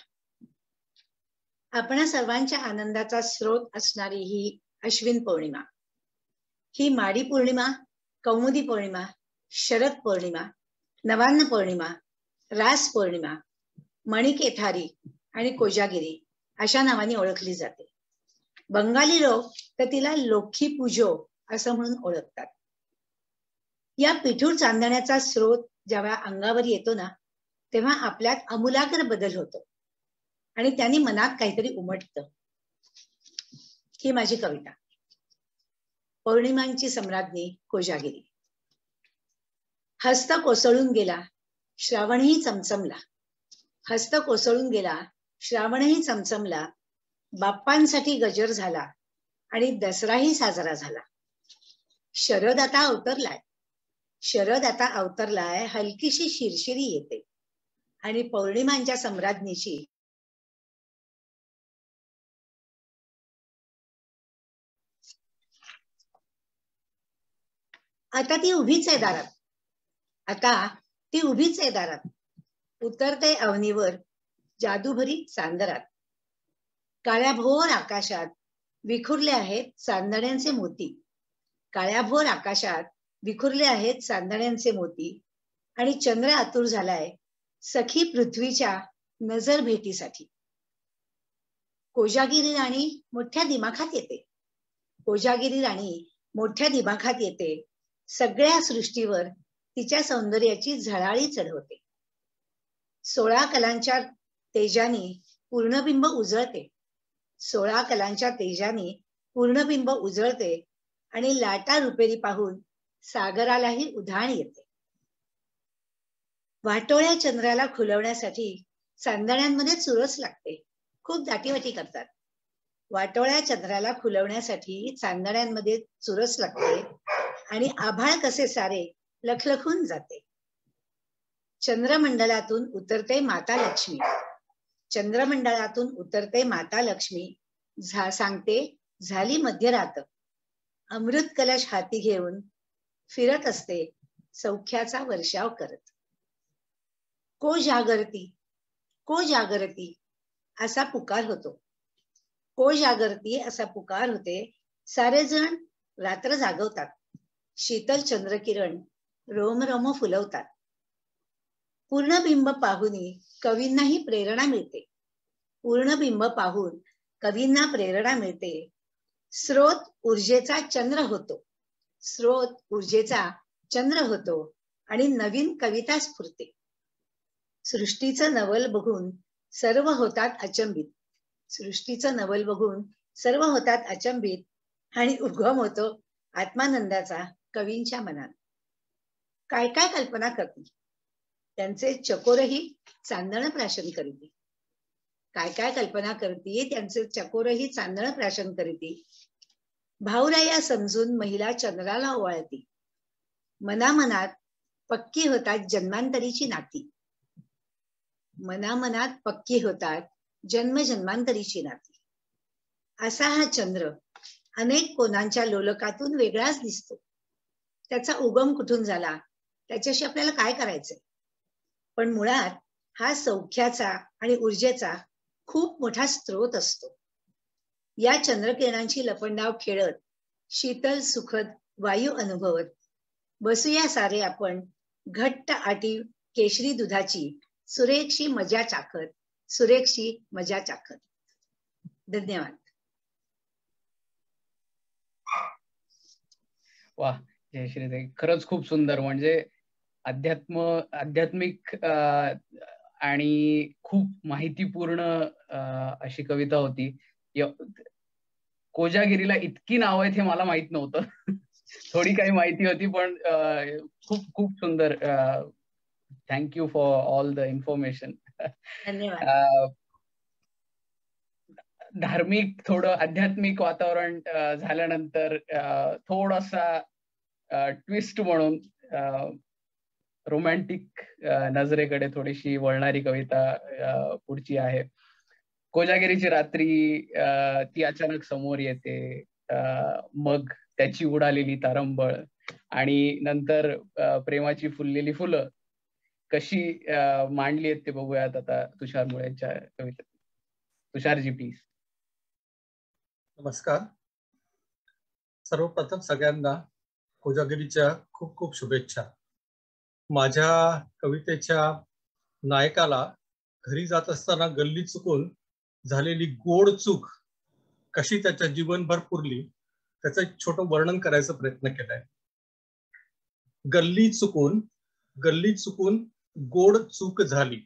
आपणा सर्वांच्या आनंदाचा स्रोत असणारी ही अश्विन पौर्णिमा, ही माडी पौर्णिमा, कौमुदी पौर्णिमा, शरद पौर्णिमा, नवान्न पौर्णिमा, रास पौर्णिमा, मणिकेथारी आणि कोजागिरी अशा नावाने ओळखली जाते. बंगाली लोक तर तिला लोखी पूजो असं म्हणून ओळखतात. या पिठूर चांदण्याचा स्रोत जेव्हा अंगावर येतो ना, तेव्हा आपल्यात आमूलाग्र बदल होतो आणि त्यांनी मनात काहीतरी उमटतं. ही माझी कविता. पौर्णिमांची सम्राज्ञी कोजागिरी. हस्त कोसळून गेला श्रावणही चमचमला, हस्त कोसळून गेला श्रावणही चमचमला, बाप्पांसाठी गजर झाला आणि दसराही साजरा झाला. शरद आता अवतरलाय, शरद आता अवतरलाय, हलकीशी शिरशिरी येते आणि पौर्णिमांच्या सम्राज्ञीची आता ती उभीच आहे दारात, आता ती उभीच आहे दारात, उतरते अवनीवर जादूभरी चांदरात. काळ्याभोर आकाशात विखुरले आहेत चांदण्यांचे मोती, काळ्याभोर आकाशात विखुरले आहेत चांदण्यांचे मोती, आणि चंद्र आतुर झालाय सखी पृथ्वीच्या नजर भेटीसाठी. कोजागिरी राणी मोठ्या दिमाखात येते, कोजागिरी राणी मोठ्या दिमाखात येते, सगळ्या सृष्टीवर तिच्या सौंदर्याची झळाळी चढवते. 16 कलांच्या तेजाने पूर्णबिंब उजळते, 16 कलांच्या तेजाने पूर्णबिंब उजळते आणि लाटा रुपेरी पाहून सागरालाही उधाण येते. वाटोळ्या चंद्राला खुलवण्यासाठी चांदण्यांमध्ये चुरस लागते, खूप दाटीवाटी करतात. वाटोळ्या चंद्राला खुलवण्यासाठी चांदण्यांमध्ये चुरस लागते आणि आभाळ कसे सारे लखलखून जाते. चंद्रमंडलातून उतरते माता लक्ष्मी, चंद्रमंडलातून उतरते माता लक्ष्मी, सांगते झाली मध्यरात, अमृत कलश हाती घेऊन फिरत असते सौख्याचा वर्षाव करत. को जागरती, को जागरती असा पुकार होतो, को जागरती असा पुकार होते. सारे जण रात्र जागवतात, शीतल चंद्रकिरण रोमरोम फुलवतात. पूर्णबिंब पाहुनी कवींनाही प्रेरणा मिळते, पूर्णबिंब पाहून कवींना प्रेरणा मिळते. स्रोत ऊर्जेचा चंद्र होतो, स्रोत ऊर्जेचा चंद्र होतो आणि नवीन कविता स्फुरते. सृष्टीचं नवल बघून सर्व होतात अचंबित, सृष्टीचं नवल बघून सर्व होतात अचंबित आणि उगम होतो आत्मानंदाचा कवींच्या मनात. काय काय कल्पना करतील त्यांचे चकोरही चांदण प्राशन करीती, काय काय कल्पना करती त्यांचे चकोरही चांदण प्राशन करीती. भाऊराया समजून महिला चंद्राला ओवाळती, मनामनात पक्की होतात जन्मांतरीची नाती. मनामनात पक्की होतात जन्मजन्मांतरीची नाती. असा हा चंद्र अनेक कोणांच्या लोलकातून वेगळाच दिसतो. त्याचा उगम कुठून झाला, त्याच्याशी आपल्याला काय करायचंय? पण मुळात हा सौख्याचा आणि ऊर्जेचा खूप मोठा स्रोत असतो. या चंद्रकिरणांची लपंडाव खेळत, शीतल सुखद वायू अनुभवत बसूया सारे आपण घट्ट आटी केशरी दुधाची, सुरेखशी मजा चाखत, सुरेखशी मजा चाखत. धन्यवाद. वाह जयश्रीताई, खरंच खूप सुंदर. म्हणजे आध्यात्मिक आणि खूप माहितीपूर्ण अशी कविता होती. कोजागिरीला इतकी नाव आहेत हे मला माहित नव्हतं. थोडी काही माहिती होती, पण खूप खूप सुंदर. Thank you for all the information. धन्यवाद. धार्मिक थोडं आध्यात्मिक वातावरण झाल्यानंतर थोडासा ट्विस्ट म्हणून रोमॅन्टिक नजरेकडे थोडीशी वळणारी कविता पुढची आहे. कोजागिरीची रात्री ती अचानक समोर येते, मग त्याची उडालेली तारंबळ आणि नंतर प्रेमाची फुललेली फुलं कशी मांडली आहेत ते बघूयात आता तुषार मुळेंच्या कवितेत. तुषारजी प्लीज. नमस्कार. सर्वप्रथम सगळ्यांना कोजागिरीच्या खूप खूप शुभेच्छा. माझ्या कवितेच्या नायकाला घरी जात असताना गल्ली चुकून झालेली गोड चूक कशी त्याच्या जीवनभर पुरली त्याचं एक छोटं वर्णन करायचा प्रयत्न केलाय. गल्ली चुकून गोड चूक झाली,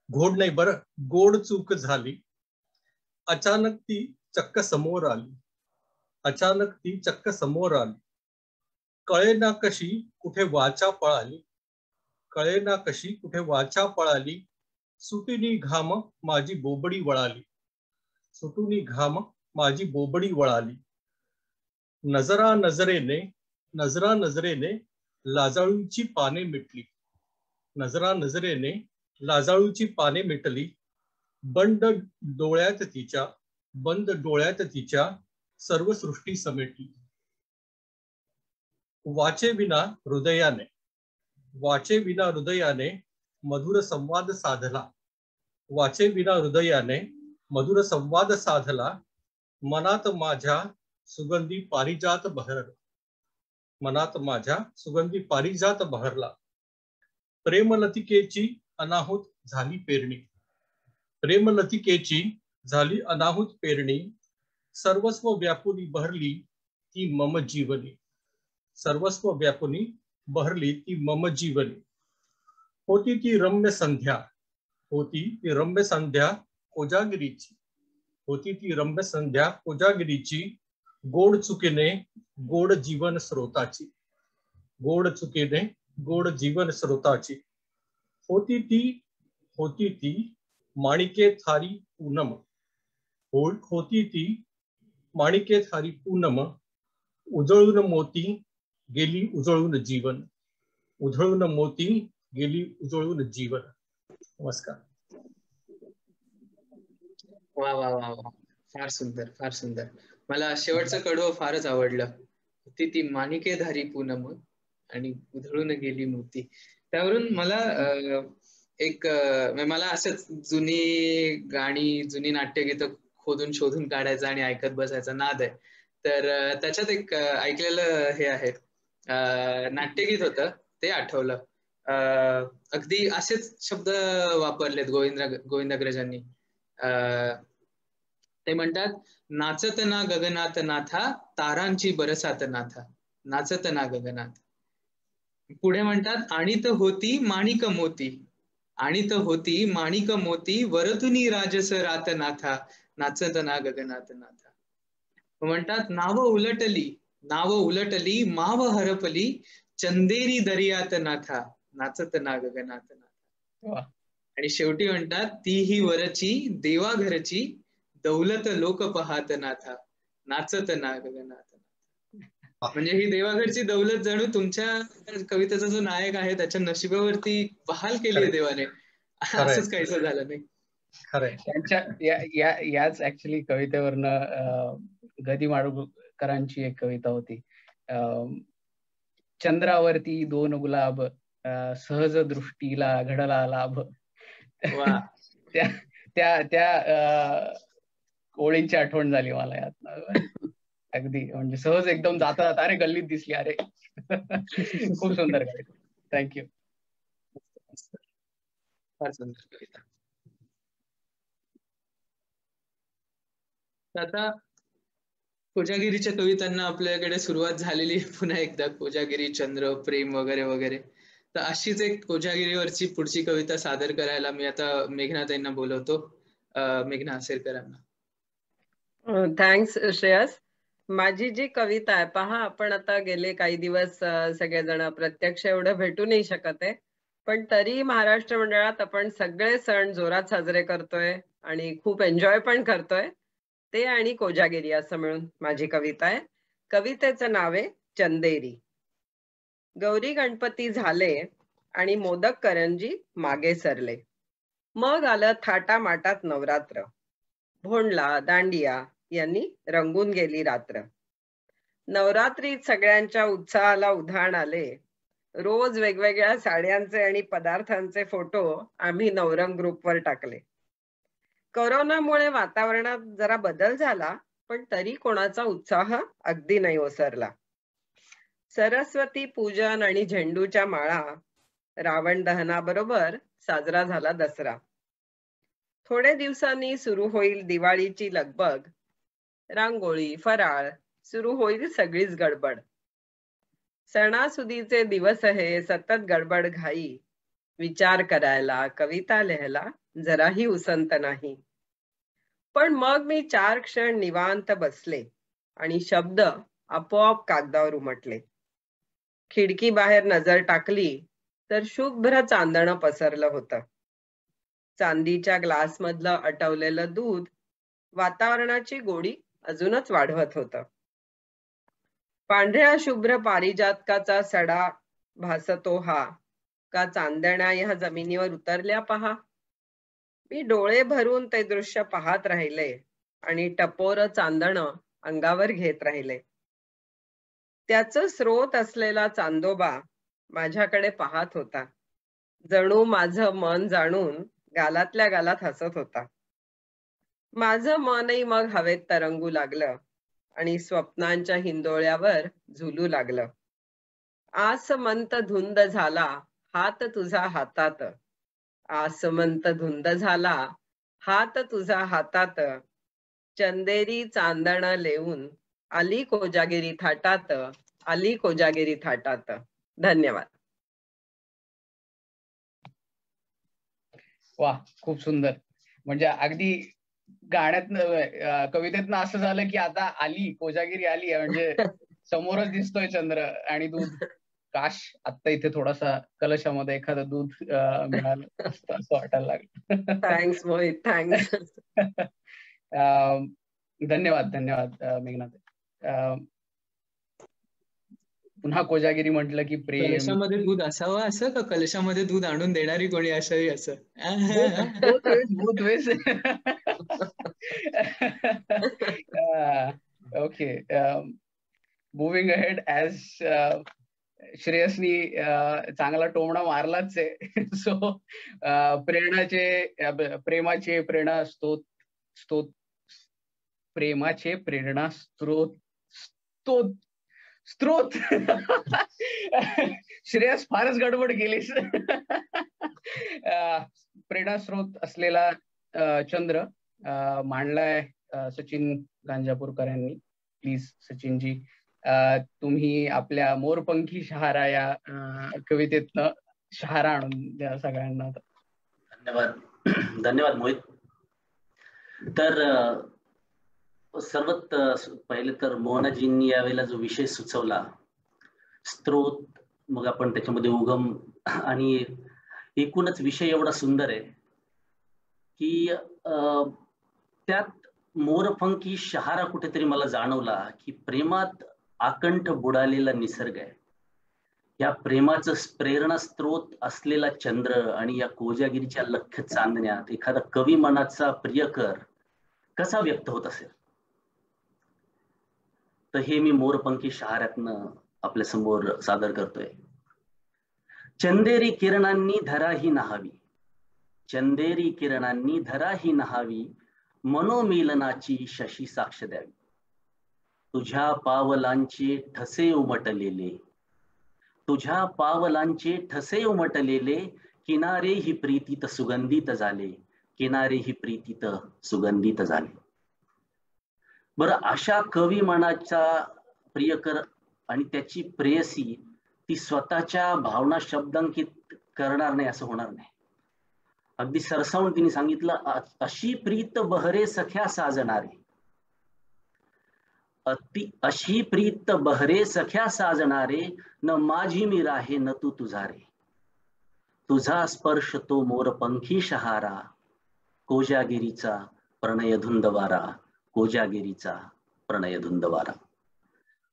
घोड नाही बरं, गोड चूक झाली. अचानक ती चक्क समोर आली, अचानक ती चक्क समोर आली. कळेना कशी कुठे वाचा पळाली, कळेना कशी कुठे वाचा पळाली. सुटुनी घाम माझी बोबडी वळाली, सुटुनी घाम माझी बोबडी वळाली. नजरा नजरेने लाजाळूची पाने मिटली, नजरा नजरेने लाजाळूची पाने मिटली. बंद डोळ्यात तिच्या सर्व सृष्टी समेटली. वाचे विना हृदयाने मधुर संवाद साधला, वाचे विना हृदयाने मधुर संवाद साधला. मनात माझ्या सुगंधी पारिजात बहरला, मनात माझ्या सुगंधी पारिजात बहरला. प्रेमलतिकेची अनाहूत झाली पेरणी, प्रेमलतिकेची झाली अनाहूत पेरणी. सर्वस्व व्यापुनी बहरली ती मम जीवनी, सर्वस्व व्यापुनी बहरली ती मम जीवनी. होती ती रम्य संध्या कोजागिरीची, होती ती रम्य संध्या कोजागिरीची. गोड चुकीने गोड जीवन स्रोताची, गोड चुकीने गोड जीवन स्रोताची. होती ती माणिके थारी पूनम, होती ती माणिके थारी पूनम. उजळून मोती गेली उजळून जीवन, उजळून मोती गेली उजळून जीवन. नमस्कार. वा वा वा वा, फार सुंदर, फार सुंदर. मला शेवटचं कडवं फारच आवडलं. ती माणिकेधारी पूनम आणि उधळून गेली मोती. त्यावरून मला मला असंच जुनी गाणी, जुनी नाट्यगीतं खोदून शोधून काढायचा आणि ऐकत बसायचा नाद आहे. तर त्याच्यात एक ऐकलेलं हे आहे, नाट्यगीत होतं ते आठवलं. अगदी असेच शब्द वापरलेत गोविंदाग्रजांनी. ते म्हणतात, नाचत ना गगनात नाथा तारांची बरसात नाथा, नाचत ना गगनात. पुढे म्हणतात, आणीत होती माणिक मोती, आणीत होती माणिक मोती वरतुनी राजस रात नाथा, नाचत ना गगनात नाथा. म्हणतात, नाव उलटली माव हरपली चंदेरी दर्यात नाथा, नाचत ना गगनात नाथा. आणि शेवटी म्हणतात, तीही वरची देवा घरची दौलत लोक पहात नाथा, नाचत ना गगनात नाथा. म्हणजे ही देवाघरची दौलत जणू तुमच्या कवितेचा जो नायक आहे त्याच्या नशिबावरती बहाल केली आहे देवाने, असंच काहीच झालं नाही. खरंय. त्यांच्या याच ऍक्च्युली कवितेवरनं गदी माडगूळकरांची एक कविता होती, चंद्रावरती 2 गुलाब सहज दृष्टीला घडला लाभ. त्या ओळींची आठवण झाली मला यात. अगदी म्हणजे सहज एकदम जाता जाता अरे गल्लीत दिसली, अरे खूप सुंदर कविता. थँक्यू. फार सुंदर कविता. आता कोजागिरीच्या कवितांना आपल्याकडे सुरुवात झालेली पुन्हा एकदा, कोजागिरी, चंद्र, प्रेम वगैरे वगैरे. तर अशीच एक कोजागिरीवरची पुढची कविता सादर करायला मी आता मेघनाताईंना बोलवतो. मेघना आसेरकरांना. थँक्स श्रेयस. माझी जी कविता आहे, पहा आपण आता गेले काही दिवस सगळेजण प्रत्यक्ष एवढं भेटू नाही शकत आहे, पण तरी महाराष्ट्र मंडळात आपण सगळे सण जोरात साजरे करतोय आणि खूप एन्जॉय पण करतोय. ते आणि कोजागिरी असं मिळून माझी कविता आहे. कवितेचं नाव आहे चंदेरी. गौरी गणपती झाले आणि मोदक करंजी मागे सरले. मग आलं थाटामाटात नवरात्र. भोंडला, दांडिया यांनी रंगून गेली रात्र. नवरात्रीत सगळ्यांच्या उत्साहाला उधाण आले. रोज वेगवेगळ्या साड्यांचे आणि पदार्थांचे फोटो आम्ही नवरंग ग्रुपवर टाकले. कोरोनामुळे वातावरणात जरा बदल झाला, पण तरी कोणाचा उत्साह अगदी नाही ओसरला. सरस्वती पूजन आणि झेंडूच्या माळा, रावण दहनाबरोबर साजरा झाला दसरा. थोडे दिवसांनी सुरू होईल दिवाळीची लगबग. रांगोळी, फराळ, सुरू होईल सगळीच गडबड. सणासुदीचे दिवस हे सतत गडबड घाई. विचार करायला, कविता लिहायला जराही उसंत नाही. पण मग मी 4 क्षण निवांत बसले आणि शब्द आपोआप कागदावर उमटले. खिडकी बाहेर नजर टाकली तर शुभ्र चांदणं पसरलं होतं. चांदीच्या ग्लास मधलं आटवलेलं दूध वातावरणाची गोडी अजूनच वाढवत होतं. पांढऱ्या शुभ्र पारिजातकाचा सडा भासतो हा, का चांदण्या ह्या जमिनीवर उतरल्या पहा. मी डोळे भरून ते दृश्य पाहत राहिले आणि टपोर चांदणं अंगावर घेत राहिले. त्याचं स्रोत असलेला चांदोबा माझ्याकडे पाहत होता. जणू माझं मन जाणून गालातल्या गालात हसत होता. माझं मनही मग हवेत तरंगू लागलं आणि स्वप्नांच्या हिंदोळ्यावर झुलू लागलं. आसमंत धुंद झाला हात तुझा हातात. आसमंत धुंद झाला हात तुझा हातात. चंदेरी चांदण लेऊन आली कोजागिरी थाटात. आली कोजागिरी थाटात. धन्यवाद. वा, खूप सुंदर. म्हणजे अगदी गाण्यात कवितेतनं असं झालं की आता आली कोजागिरी आली, म्हणजे समोरच दिसतोय चंद्र आणि दूध. काश आता इथे थोडासा कलशामध्ये एखादं दूध मिळालं असतं असं वाटायला लागलं. Thanks Mohit, thanks. धन्यवाद धन्यवाद मेघनाथ. पुन्हा कोजागिरी म्हटलं की प्रेम. कलशामध्ये दूध असावं असं, का कलशामध्ये दूध आणून देणारी कोणी असावी असं? both ways. Okay. Moving ahead, as श्रेयसनी चांगला टोमणा मारलाच आहे. सो प्रेमाचे प्रेरणा स्त्रोत श्रेयस फारच गडबड केलीस. प्रेरणा स्रोत असलेला चंद्र मांडलाय सचिन गांजापूरकर यांनी. प्लीज सचिनजी, तुम्ही आपल्या मोरपंखी शहारा या कवितेतनं शहारा आणून द्या सगळ्यांना. धन्यवाद धन्यवाद मोहित. तर सर्वात पहिले तर मोहनाजींनी यावेळेला जो विषय सुचवला स्त्रोत, मग आपण त्याच्यामध्ये उगम, आणि एकूणच विषय एवढा सुंदर आहे की त्यात मोरपंखी शहारा कुठेतरी मला जाणवला की प्रेमात आकंठ बुडालेला निसर्ग आहे. या प्रेमाचं प्रेरणा स्त्रोत असलेला चंद्र आणि या कोजागिरीच्या लख्ख चांदण्यात एखादा कवी मनाचा प्रियकर कसा व्यक्त होत असेल, तर हे मी मोरपंखी शहाऱ्यातनं आपल्या समोर सादर करतोय. चंदेरी किरणांनी धरा ही नहावी, चंदेरी किरणांनी धरा ही नहावी, मनोमिलनाची शशी साक्ष द्यावी. तुझ्या पावलांचे ठसे उमटलेले, तुझ्या पावलांचे ठसे उमटलेले, किनारे ही प्रीतीत सुगंधित झाले, किनारे ही प्रीतीत सुगंधित झाले. बरं, अशा कवी मनाचा प्रियकर आणि त्याची प्रेयसी ती स्वतःच्या भावना शब्दांकित करणार नाही असं होणार नाही. अगदी सरसावून तिने सांगितलं, अशी प्रीत बहरे सख्या साजणारे, अशी प्रीत बहरे सख्या साजणारे, न माझी मी राहे न तू तुझा रे. तुझा स्पर्श तो मोरपंखी शहारा, कोजागिरीचा प्रणय धुंदवारा, कोजागिरीचा प्रणय धुंदवारा.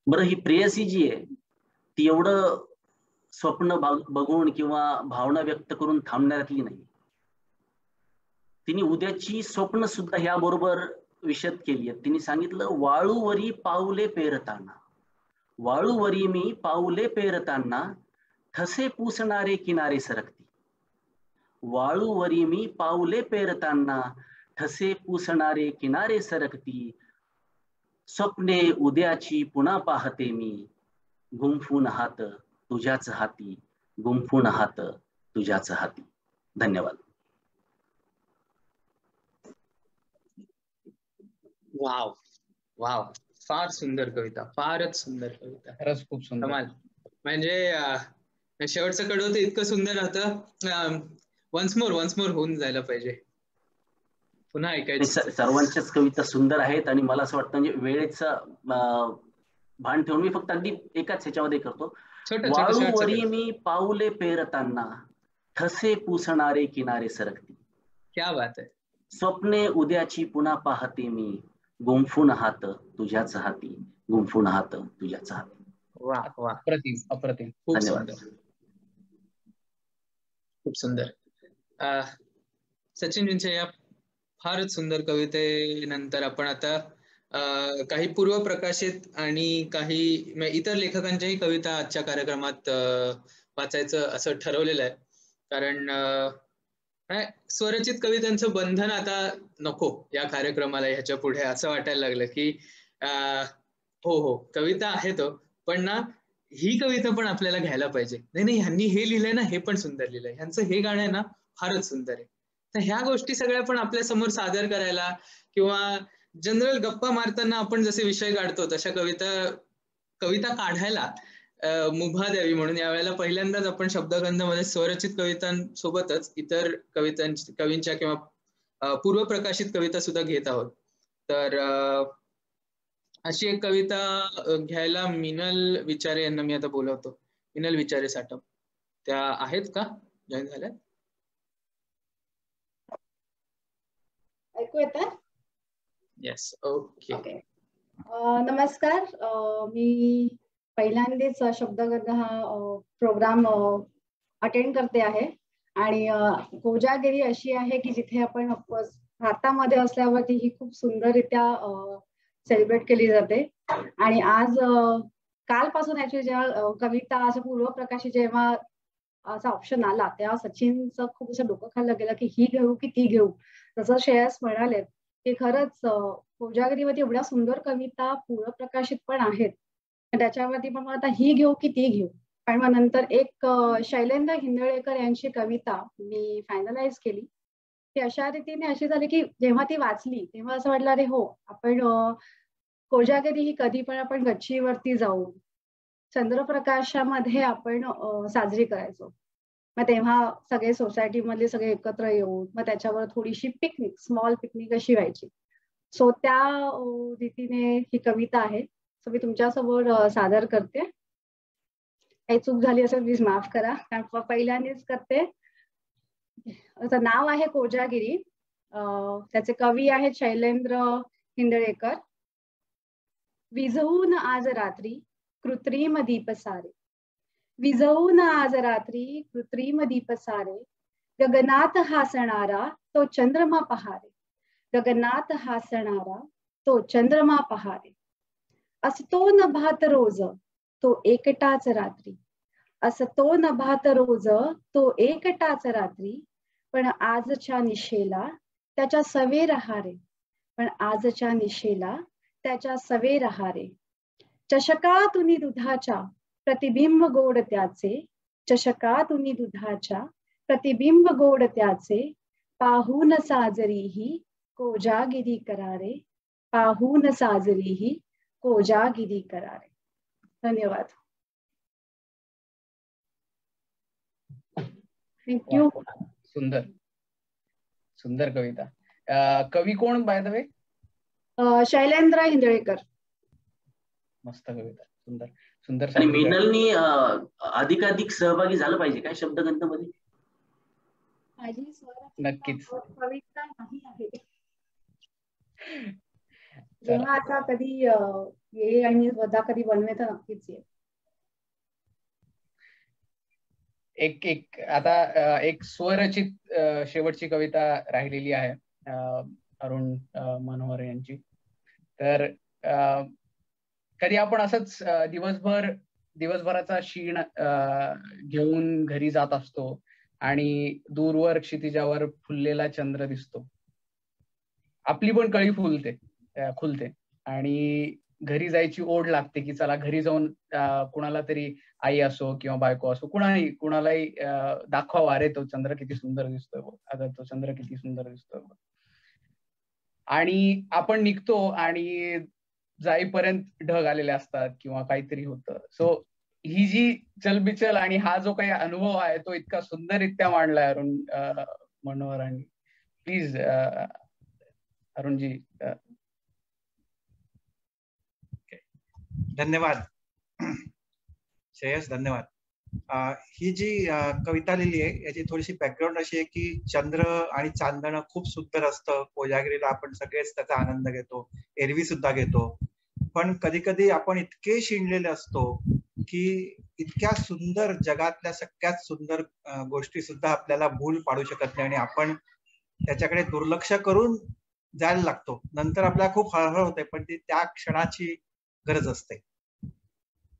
बरं, ही प्रेयसी जी आहे ती एवढं स्वप्न बघून किंवा भावना व्यक्त करून थांबणाऱ्यातली नाही. तिने उद्याची स्वप्न सुद्धा ह्या बरोबर विशद केली आहेत. तिने सांगितलं, वाळूवरी पाऊले पेरताना, वाळूवरी मी पाऊले पेरताना, ठसे पुसणारे किनारे सरकती. वाळूवरी मी पाऊले पेरताना, ठसे पुसणारे किनारे सरकती. स्वप्ने उद्याची पुन्हा पाहते मी, गुंफून हात तुझ्याच हाती, गुंफून हात तुझ्याच हाती. धन्यवाद. वाव वाव, फार सुंदर कविता, फारच सुंदर कविता, खरंच खूप सुंदर. कमाल. म्हणजे शेवटचं कडवं तर इतकं सुंदर होतं, वन्स मोर होऊन जायला पाहिजे, पुन्हा ऐकायचं. सर्वांच्याच कविता सुंदर आहेत आणि मला असं वाटतं म्हणजे वेळेचं भान ठेवून मी फक्त अगदी एकाच ह्याच्यामध्ये करतो. वाळूवरी मी पाऊले पेरताना, ठसे पुसणारे किनारे सरकती. क्या बात आहे. स्वप्ने उद्याची पुन्हा पाहते मी, गुंफून हात तुझ्याच हाती, गुंफून हात तुझ्याच हाती. वा वा, अप्रतिम अप्रतिम. खूप धन्यवाद. सुंदर, खूप सुंदर. सचिनजींच्या या फारच सुंदर कवितेनंतर आपण आता काही पूर्व प्रकाशित आणि काही इतर लेखकांच्याही कविता आजच्या कार्यक्रमात वाचायचं असं ठरवलेलं आहे. कारण स्वरचित कवितांचं बंधन आता नको या कार्यक्रमाला, ह्याच्या पुढे असं वाटायला लागलं की हो कविता आहे तो, पण ना ही कविता पण आपल्याला घ्यायला पाहिजे. नाही ह्यांनी हे लिहिलंय ना, हे पण सुंदर लिहिलंय, ह्यांचं हे गाणं आहे ना फारच सुंदर आहे. तर ह्या गोष्टी सगळ्या पण आपल्या समोर सादर करायला किंवा जनरल गप्पा मारताना आपण जसे विषय काढतो तशा कविता काढायला मुभा द्यावी म्हणून यावेळेला पहिल्यांदाच आपण शब्दगंधामध्ये स्वरचित कवितांसोबतच इतर कवींच्या किंवा पूर्व प्रकाशित कविता सुद्धा घेत आहोत. तर अशी एक कविता घ्यायला मिनल विचारे यांना मी आता बोलवतो. मिनल विचारे साटम त्या आहेत का, जॉईन झाल्या? ऐकू येतं? Yes, okay. नमस्कार, मी पहिल्यांदाच शब्दगंध हा प्रोग्राम अटेंड करते आहे आणि कोजागिरी अशी आहे की जिथे आपण भारतामध्ये असल्यावरती ही खूप सुंदररित्या सेलिब्रेट केली जाते. आणि आज कालपासून ऍक्च्युली जेव्हा कविता असं पूर्व प्रकाशित जेव्हा असा ऑप्शन आला तेव्हा सचिनचं खूप असं डोकं खाल्लं गेलं की ही घेऊ की ती घेऊ. जसं श्रेयस म्हणाले की खरंच कोजागिरीवरती एवढ्या सुंदर कविता पूर्व प्रकाशित पण आहेत, त्याच्यावरती पण आता ही घेऊ की ती घेऊ. पण मग नंतर एक शैलेंद्र हिंदळेकर यांची कविता मी फायनलाइज केली. ती अशा रीतीने अशी झाली की जेव्हा ती वाचली तेव्हा असं वाटलं अरे हो, आपण कोजागिरी ही कधी पण आपण गच्चीवरती जाऊन चंद्रप्रकाशामध्ये आपण साजरी करायचो. मग तेव्हा सगळे सोसायटी मधले सगळे एकत्र येऊन मग त्याच्यावर थोडीशी पिकनिक, स्मॉल पिकनिक अशी व्हायची. सो त्या रीतीने ही कविता आहे. सो मी तुमच्यासमोर सादर करते. काही चूक झाली असेल प्लीज माफ करा, कारण पहिल्यांदाच करते. त्याचं नाव आहे कोजागिरी. त्याचे कवी आहेत शैलेंद्र हिंदळेकर. विझवून आज रात्री कृत्रिम दीप सारे. विझवून आज रात्री कृत्रिम दीप सारे. गगनात हासणारा तो चंद्रमा पहारे. गगनात हासणारा तो चंद्रमा पहारे. असतो नभात रोज तो एकटाच रात्री. असतो नभात रोज तो एकटाच रात्री. पण आजच्या निशेला त्याच्या सवे रहारे. पण आजच्या निशेला त्याच्या सवे रहारे. चषकातुनी दुधाच्या प्रतिबिंब गोड त्याचे. चषकातुनी दुधाच्या प्रतिबिंब गोड त्याचे. पाहून साजरीही कोजागिरी करारे. पाहून साजरीही कोजागिरी करारे. धन्यवाद. थँक्यू. सुंदर सुंदर कविता. कवी कोण by the way? Shailendra Hindalekar. मस्त कविता. सुंदर सुंदर. आणि मिनलनी अधिकाधिक सहभागी झालं पाहिजे काय शब्दगंध मध्ये? माझी नक्कीच कविता नाही आहे. जेव्हा आता कधी येईल आणि स्वतः कधी बनवे तर नक्कीच येईल. एक आता एक स्वरचित शेवटची कविता राहिलेली आहे अरुण मनोहर यांची. तर कधी आपण असंच दिवसभराचा शीण घेऊन घरी जात असतो आणि दूरवर क्षितिजावर फुललेला चंद्र दिसतो. आपली पण कळी खुलते आणि घरी जायची ओढ लागते की चला घरी जाऊन कुणाला तरी, आई असो किंवा बायको असो, कुणालाही दाखवावा, अरे तो चंद्र किती सुंदर दिसतोय, अगं तो चंद्र किती सुंदर दिसतोय. आणि आपण निघतो आणि जाईपर्यंत ढग आलेले असतात किंवा काहीतरी होतं. सो ही जी चलबिचल आणि हा जो काही अनुभव आहे तो इतका सुंदररित्या मांडलाय अरुण मनोहरांनी. प्लीज अरुणजी. धन्यवाद श्रेयस, धन्यवाद. ही जी कविता लिहिली आहे याची थोडीशी बॅकग्राऊंड अशी आहे की चंद्र आणि चांदणं खूप सुंदर असतं. कोजागिरीला आपण सगळेच त्याचा आनंद घेतो, एरवी सुद्धा घेतो. पण कधी कधी आपण इतके शिणलेले असतो की इतक्या सुंदर जगातल्या सगळ्यात सुंदर गोष्टी सुद्धा आपल्याला भूल पाडू शकत नाही आणि आपण त्याच्याकडे दुर्लक्ष करून जायला लागतो. नंतर आपल्याला खूप हळहळ होते, पण ती त्या क्षणाची गरज असते.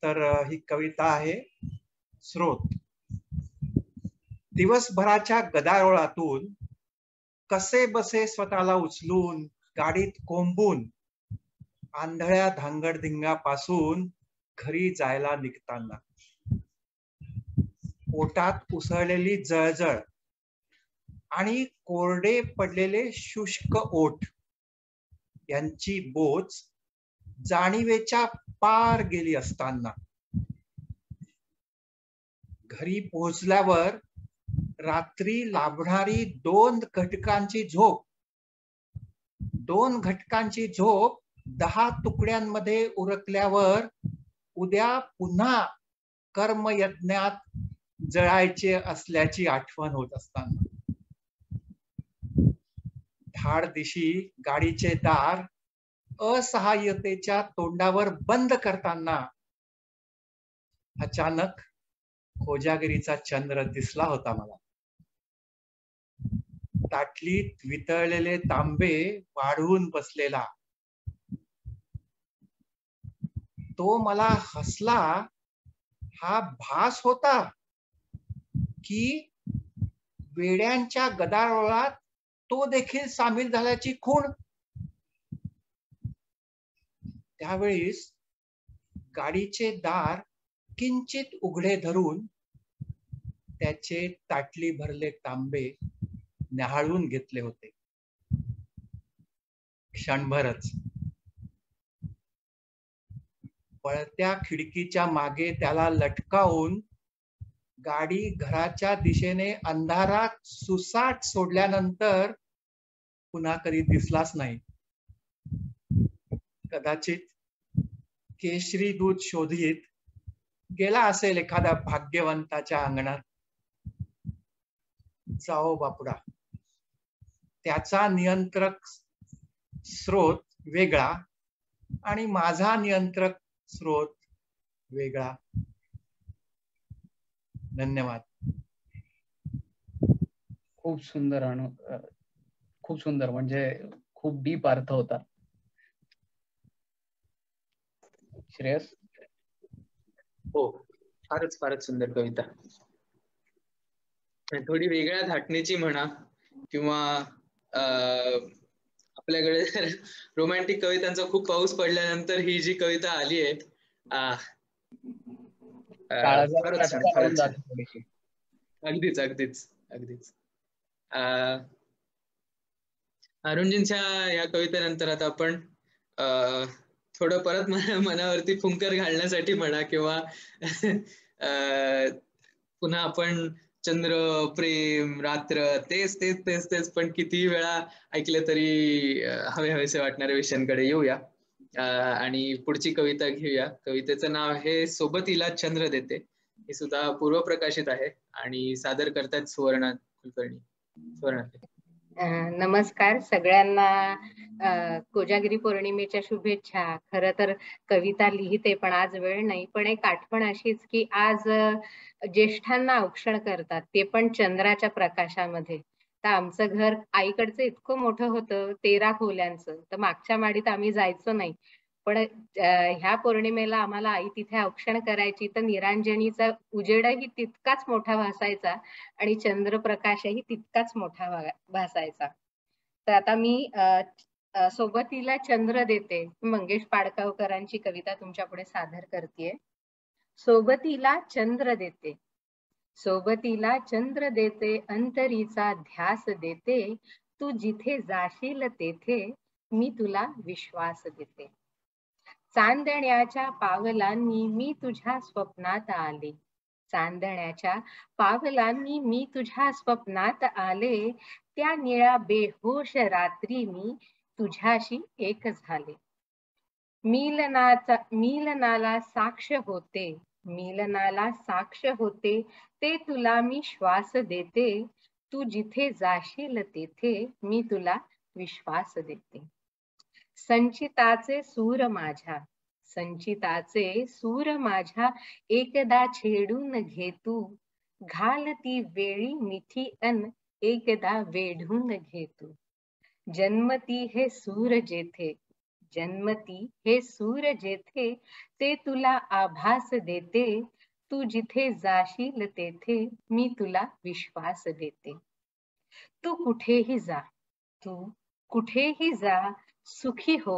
तर ही कविता आहे स्रोत. दिवसभराच्या गदारोळातून कसे बसे स्वतःला उचलून गाडीत कोंबून आंधळ्या धांगडधिंगापासून घरी जायला निघताना पोटात उसळलेली जळजळ आणि कोरडे पडलेले शुष्क ओठ यांची बोच जाणीवेच्या पार गेली असताना घरी पोहोचल्यावर रात्री लाभणारी दोन घटकांची झोप 10 तुकड्यांमध्ये उरकल्यावर उद्या पुन्हा कर्मयज्ञात जळायचे असल्याची आठवण होत असताना धाडदिशी गाडीचे दार असहाय्यतेच्या तोंडावर बंद करताना अचानक कोजागिरीचा चंद्र दिसला होता मला. ताटलीत वितळलेले तांबे वाढवून बसलेला तो मला हसला. हा भास होता की वेड्यांच्या गदारोळात तो देखील सामील झाल्याची खूण. त्यावेळीस गाडीचे दार किंचित उघडे धरून त्याचे ताटली भरले तांबे न्याहाळून घेतले होते. क्षणभरच पळत्या खिडकीच्या मागे त्याला लटकावून गाडी घराच्या दिशेने अंधारात सुसाट सोडल्यानंतर पुन्हा कधी दिसलाच नाही. कदाचित केशरी दूध शोधित गेला असेल एखाद्या भाग्यवंताच्या अंगणात. जाओ बापुडा. त्याचा नियंत्रक स्रोत वेगळा आणि माझा नियंत्रक स्रोत वेगळा. धन्यवाद. खूप सुंदर खूप सुंदर, म्हणजे खूप डीप अर्थ होता. श्रेयस? हो, फारच फारच सुंदर कविता. थोडी वेगळ्या धाटणीची म्हणा किंवा आपल्याकडे रोमॅन्टिक कवितांचा खूप पाऊस पडल्यानंतर ही जी कविता आली आहे, फारच छान, फारच छान. अगदीच अगदीच अगदीच. अरुणजींच्या या कवितेनंतर आता आपण थोडं परत मनावरती फुंकर घालण्यासाठी म्हणा किंवा पुन्हा आपण चंद्र, प्रेम, रात्र, तेच तेच तेच तेच पण किती वेळा ऐकलं तरी हवेसे वाटणाऱ्या विषयांकडे येऊया आणि पुढची कविता घेऊया. कवितेचं नाव आहे सोबतीला चंद्र देते. ही सुद्धा पूर्वप्रकाशित आहे आणि सादर करतात सुवर्णा कुलकर्णी. सुवर्णा, नमस्कार सगळ्यांना. कोजागिरी पौर्णिमेच्या शुभेच्छा. खरं तर कविता लिहिते पण आज वेळ नाही, पण एक आठवण अशीच की आज ज्येष्ठांना औक्षण करतात, ते पण चंद्राच्या प्रकाशामध्ये. तर आमचं घर आईकडचं इतकं मोठं होतं 13 खोल्यांचं, तर मागच्या माडीत आम्ही जायचो नाही, पण ह्या पौर्णिमेला आम्हाला आई तिथे औक्षण करायची, तर निरांजनीचा उजेडही तितकाच मोठा भासायचा आणि चंद्रप्रकाशही तितकाच मोठा भासायचा. तर आता मी सोबतीला चंद्र देते मंगेश पाडगावकरांची कविता तुमच्या पुढे सादर करतेय. सोबतीला चंद्र देते, सोबतीला चंद्र देते, अंतरीचा ध्यास देते, तू जिथे जाशील तेथे मी तुला विश्वास देते. चांदण्याच्या पावलांनी मी तुझ्या स्वप्नात आले, चांदण्याच्या पावलांनी मी तुझ्या स्वप्नात आले, त्या निळ्या बेहोश रात्री मी तुझ्याशी एक झाले. मिलनाला साक्ष होते, मिलनाला साक्ष होते, ते तुला मी श्वास देते, तू जिथे जाशील तेथे मी तुला विश्वास देते. संचिताचे सूर माझ्या, संचिताचे सूर माझ्या, एकदा छेडून घे तू, घालती वेळी मिठी अन एकदा वेढून घे तू. जन्मती हे सूर जेथे, जन्मती हे सूर जेथे, ते तुला आभास देते, तू जिथे जाशील तेथे मी तुला विश्वास देते. तू कुठेही जा, तू कुठेही जा, सुखी हो,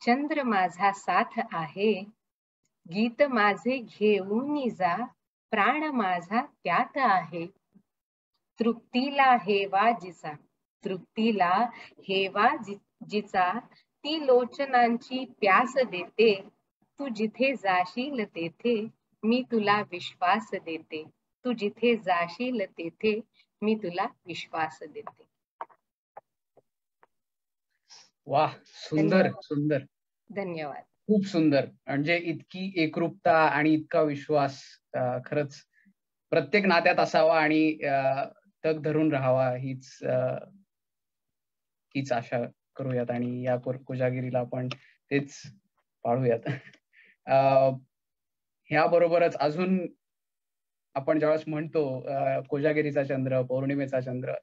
चंद्र माझा साथ आहे, गीत माझे घेऊन जा, प्राण माझा त्यात आहे. तृप्तीला हेवा जिचा, तृप्तीला हेवा जिचा, ती लोचनांची प्यास देते, तू जिथे जाशील तेथे मी तुला विश्वास देते, तू जिथे जाशील तेथे मी तुला विश्वास देते. वाह, सुंदर सुंदर, धन्यवाद. खूप सुंदर. म्हणजे इतकी एकरूपता आणि इतका विश्वास खरंच प्रत्येक नात्यात असावा आणि तग धरून राहावा, हीच आशा करूयात आणि या कोजागिरीला आपण तेच पाळूयात. ह्याबरोबरच अजून आपण ज्यावेळेस म्हणतो कोजागिरीचा चंद्र, पौर्णिमेचा चंद्र,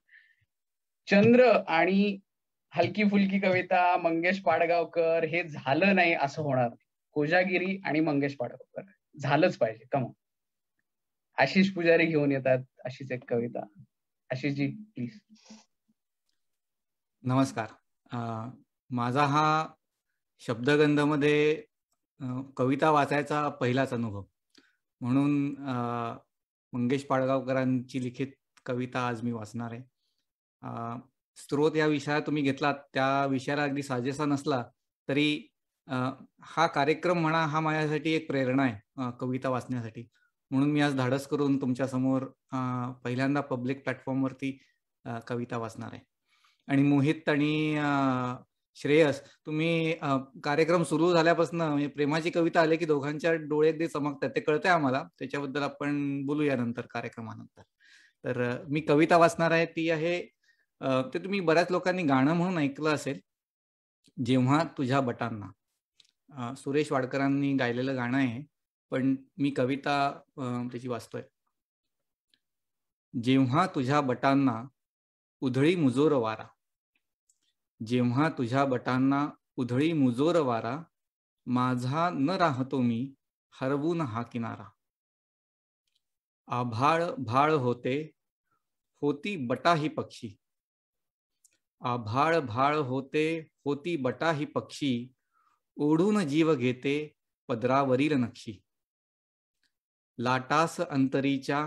चंद्र आणि हलकी फुलकी कविता, मंगेश पाडगावकर, हे झालं नाही असं होणार. कोजागिरी आणि मंगेश पाडगावकर झालंच पाहिजे. कम आशिष पुजारी घेऊन येतात अशीच एक कविता. आशिषजी प्लीज. नमस्कार. माझा हा शब्दगंधमध्ये कविता वाचायचा पहिलाच अनुभव, म्हणून मंगेश पाडगावकरांची लिखित कविता आज मी वाचणार आहे. स्रोत या विषयात तुम्ही घेतलात, त्या विषयाला अगदी साजेसा नसला तरी हा कार्यक्रम म्हणा, हा माझ्यासाठी एक प्रेरणा आहे कविता वाचण्यासाठी. म्हणून मी आज धाडस करून तुमच्या समोर पहिल्यांदा पब्लिक प्लॅटफॉर्मवरती कविता वाचणार आहे. आणि मोहित आणि श्रेयस, तुम्ही कार्यक्रम सुरू झाल्यापासून म्हणजे प्रेमाची कविता आली की दोघांच्या डोळे अगदी चमकतात, ते कळतंय आम्हाला. त्याच्याबद्दल आपण बोलूया नंतर, कार्यक्रमानंतर. तर मी कविता वाचणार आहे, ती आहे, ते तुम्ही बऱ्याच लोकांनी गाणं म्हणून ऐकलं असेल, जेव्हा तुझ्या बटांना. सुरेश वाडकरांनी गायलेलं गाणं आहे. पण मी कविता त्याची वाचतोय. जेव्हा तुझ्या बटांना उधळी मुजोर वारा, जेव्हा तुझ्या बटांना उधळी मुजोर वारा, माझा न राहतो मी हरवून हा किनारा. आभाळ भाळ होते होती बटाही पक्षी, आभाळ भाळ होते होती बटाही पक्षी, ओढून जीव घेते पदरावरील नक्षी. लाटास अंतरीच्या